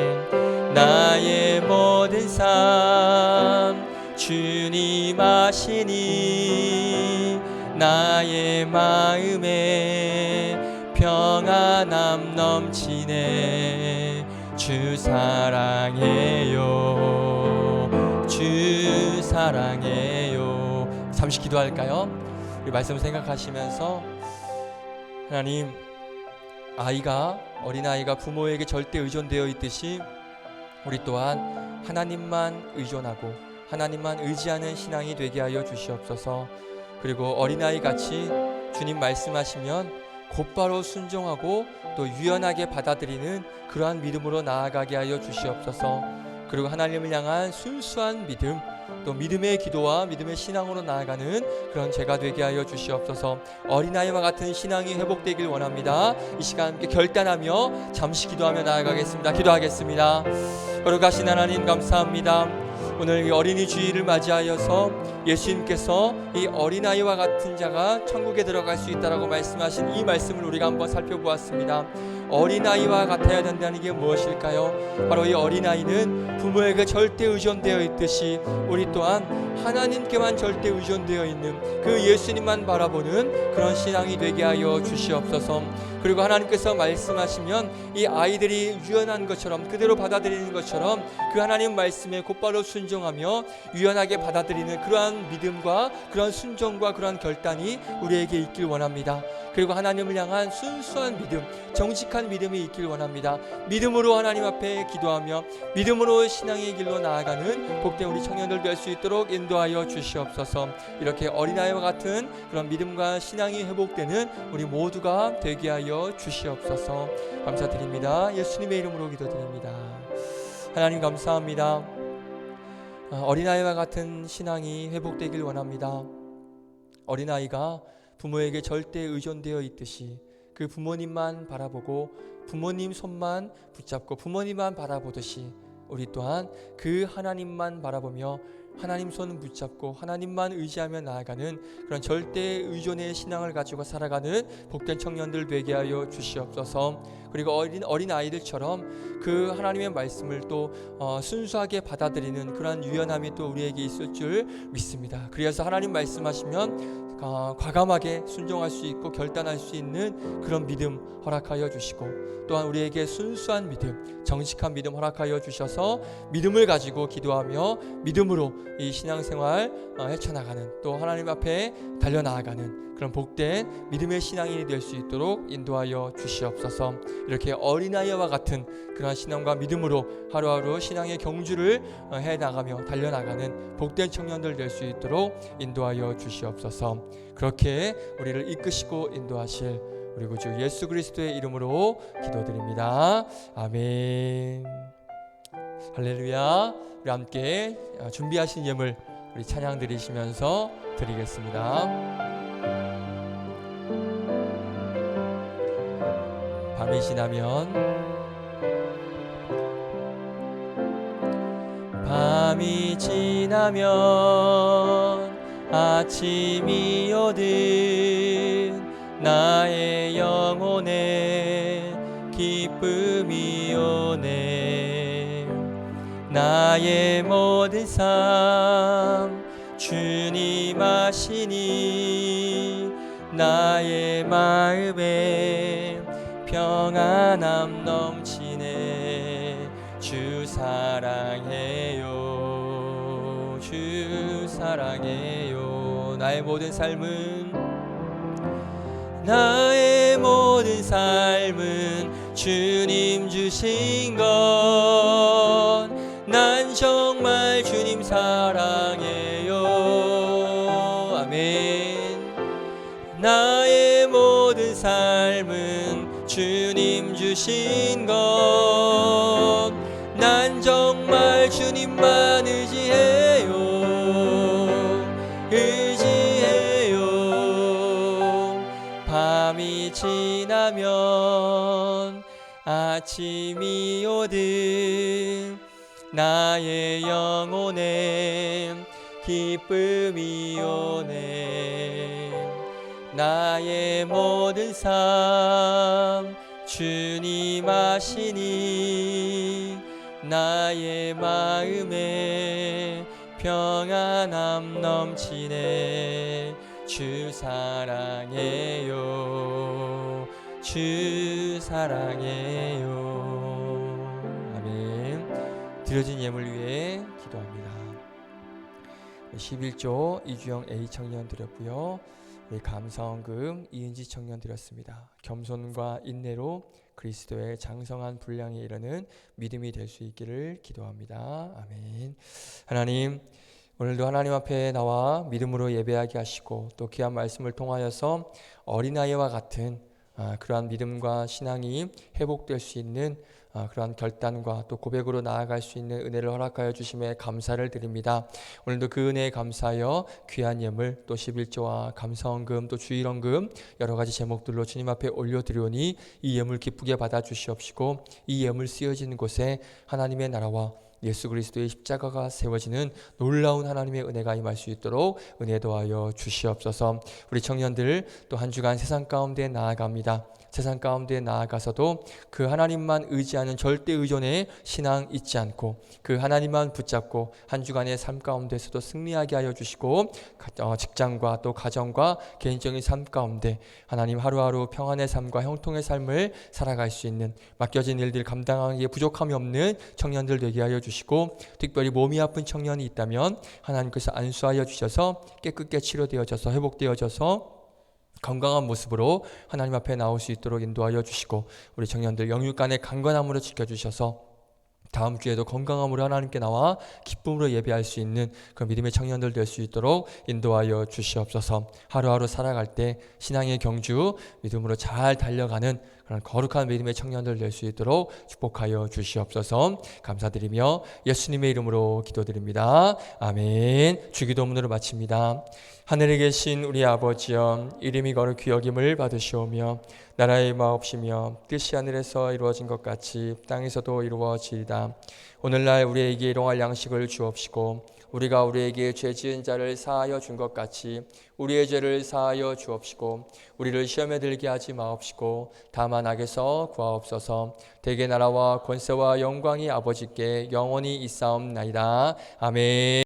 나의 모든 삶 주님 아시니 나의 마음에 평안함 넘치네. 주 사랑해요. 주 사랑해요. 잠시 기도할까요? 이 말씀 생각하시면서 하나님, 어린아이가 부모에게 절대 의존되어 있듯이 우리 또한 하나님만 의존하고 하나님만 의지하는 신앙이 되게 하여 주시옵소서. 그리고 어린아이 같이 주님 말씀하시면 곧바로 순종하고 또 유연하게 받아들이는 그러한 믿음으로 나아가게 하여 주시옵소서. 그리고 하나님을 향한 순수한 믿음, 또 믿음의 기도와 믿음의 신앙으로 나아가는 그런 제가 되게 하여 주시옵소서. 어린아이와 같은 신앙이 회복되길 원합니다. 이 시간 함께 결단하며 잠시 기도하며 나아가겠습니다. 기도하겠습니다. 거룩하신 하나님, 감사합니다. 오늘 이 어린이 주일을 맞이하여서 예수님께서 이 어린아이와 같은 자가 천국에 들어갈 수 있다라고 말씀하신 이 말씀을 우리가 한번 살펴보았습니다. 어린아이와 같아야 된다는 게 무엇일까요? 바로 이 어린아이는 부모에게 절대 의존되어 있듯이 우리 또한 하나님께만 절대 의존되어 있는 그 예수님만 바라보는 그런 신앙이 되게 하여 주시옵소서. 그리고 하나님께서 말씀하시면 이 아이들이 유연한 것처럼 그대로 받아들이는 것처럼 그 하나님 말씀에 곧바로 순종하며 유연하게 받아들이는 그러한 믿음과 그런 순종과 그런 결단이 우리에게 있길 원합니다. 그리고 하나님을 향한 순수한 믿음, 정직한 믿음이 있길 원합니다. 믿음으로 하나님 앞에 기도하며 믿음으로 신앙의 길로 나아가는 복된 우리 청년들 될 수 있도록 인도하여 주시옵소서. 이렇게 어린아이와 같은 그런 믿음과 신앙이 회복되는 우리 모두가 되게 하여 주시옵소서. 감사드립니다. 예수님의 이름으로 기도드립니다. 하나님 감사합니다. 어린아이와 같은 신앙이 회복되길 원합니다. 어린아이가 부모에게 절대 의존되어 있듯이 그 부모님만 바라보고 부모님 손만 붙잡고 부모님만 바라보듯이 우리 또한 그 하나님만 바라보며 하나님 손 붙잡고 하나님만 의지하며 나아가는 그런 절대 의존의 신앙을 가지고 살아가는 복된 청년들 되게 하여 주시옵소서. 그리고 어린 아이들처럼 그 하나님의 말씀을 또 순수하게 받아들이는 그런 유연함이 또 우리에게 있을 줄 믿습니다. 그래서 하나님 말씀하시면 과감하게 순종할 수 있고 결단할 수 있는 그런 믿음 허락하여 주시고, 또한 우리에게 순수한 믿음, 정직한 믿음 허락하여 주셔서 믿음을 가지고 기도하며 믿음으로 이 신앙생활 헤쳐나가는, 또 하나님 앞에 달려나아가는 그런 복된 믿음의 신앙인이 될 수 있도록 인도하여 주시옵소서. 이렇게 어린아이와 같은 그런 신앙과 믿음으로 하루하루 신앙의 경주를 해나가며 달려나가는 복된 청년들 될 수 있도록 인도하여 주시옵소서. 그렇게 우리를 이끄시고 인도하실 우리 구주 예수 그리스도의 이름으로 기도드립니다. 아멘. 할렐루야. 우리 함께 준비하신 예물 우리 찬양 드리시면서 드리겠습니다. 밤이 지나면 아침이 오든 나의 영혼에 기쁨이 오네. 나의 모든 삶 주님 아시니 나의 마음에 평안함 넘치네. 주 사랑해요, 주 사랑해요. 나의 모든 삶은 주님 주신 것. 난 정말 주님 사랑해요. 아멘. 나의 모든 삶은 주님 주신 것. 난 정말 주님만 의지해요. 밤이 지나면 아침이 오든 나의 영혼에 기쁨이 오네. 나의 모든 삶 주님 아시니 나의 마음에 평안함 넘치네. 주 사랑해요, 주 사랑해요. 아멘. 드려진 예물 위해 기도합니다. 11조 이주영 A 청년 드렸고요. 감성금 이은지 청년 드렸습니다. 겸손과 인내로 그리스도의 장성한 분량에 이르는 믿음이 될 수 있기를 기도합니다. 아멘. 하나님, 오늘도 하나님 앞에 나와 믿음으로 예배하게 하시고 또 귀한 말씀을 통하여서 어린아이와 같은 그러한 믿음과 신앙이 회복될 수 있는 그러한 결단과 또 고백으로 나아갈 수 있는 은혜를 허락하여 주심에 감사를 드립니다. 오늘도 그 은혜에 감사하여 귀한 예물 또 11조와 감사원금 또 주일원금 여러 가지 제목들로 주님 앞에 올려드리오니 이 예물 기쁘게 받아 주시옵시고 이 예물 쓰여지는 곳에 하나님의 나라와 예수 그리스도의 십자가가 세워지는 놀라운 하나님의 은혜가 임할 수 있도록 은혜 도하여 주시옵소서. 우리 청년들 또 한 주간 세상 가운데 나아갑니다. 세상 가운데 나아가서도 그 하나님만 의지하는 절대 의존의 신앙 잊지 않고 그 하나님만 붙잡고 한 주간의 삶 가운데서도 승리하게 하여 주시고 직장과 또 가정과 개인적인 삶 가운데 하나님 하루하루 평안의 삶과 형통의 삶을 살아갈 수 있는 맡겨진 일들 감당하기에 부족함이 없는 청년들 되게 하여 주시고 특별히 몸이 아픈 청년이 있다면 하나님께서 안수하여 주셔서 깨끗게 치료되어져서 회복되어져서 건강한 모습으로 하나님 앞에 나올 수 있도록 인도하여 주시고 우리 청년들 영육간의 강건함으로 지켜주셔서 다음 주에도 건강함으로 하나님께 나와 기쁨으로 예배할 수 있는 그 믿음의 청년들 될 수 있도록 인도하여 주시옵소서. 하루하루 살아갈 때 신앙의 경주 믿음으로 잘 달려가는 그런 거룩한 믿음의 청년들 될 수 있도록 축복하여 주시옵소서. 감사드리며 예수님의 이름으로 기도드립니다. 아멘. 주기도문으로 마칩니다. 하늘에 계신 우리 아버지여, 이름이 거룩히 여김을 받으시오며 나라의 마옵시며 뜻이 하늘에서 이루어진 것 같이 땅에서도 이루어지이다. 오늘날 우리에게 일용할 양식을 주옵시고 우리가 우리에게 죄 지은 자를 사하여 준 것 같이 우리의 죄를 사하여 주옵시고 우리를 시험에 들게 하지 마옵시고 다만 악에서 구하옵소서. 대개 나라와 권세와 영광이 아버지께 영원히 있사옵나이다. 아멘.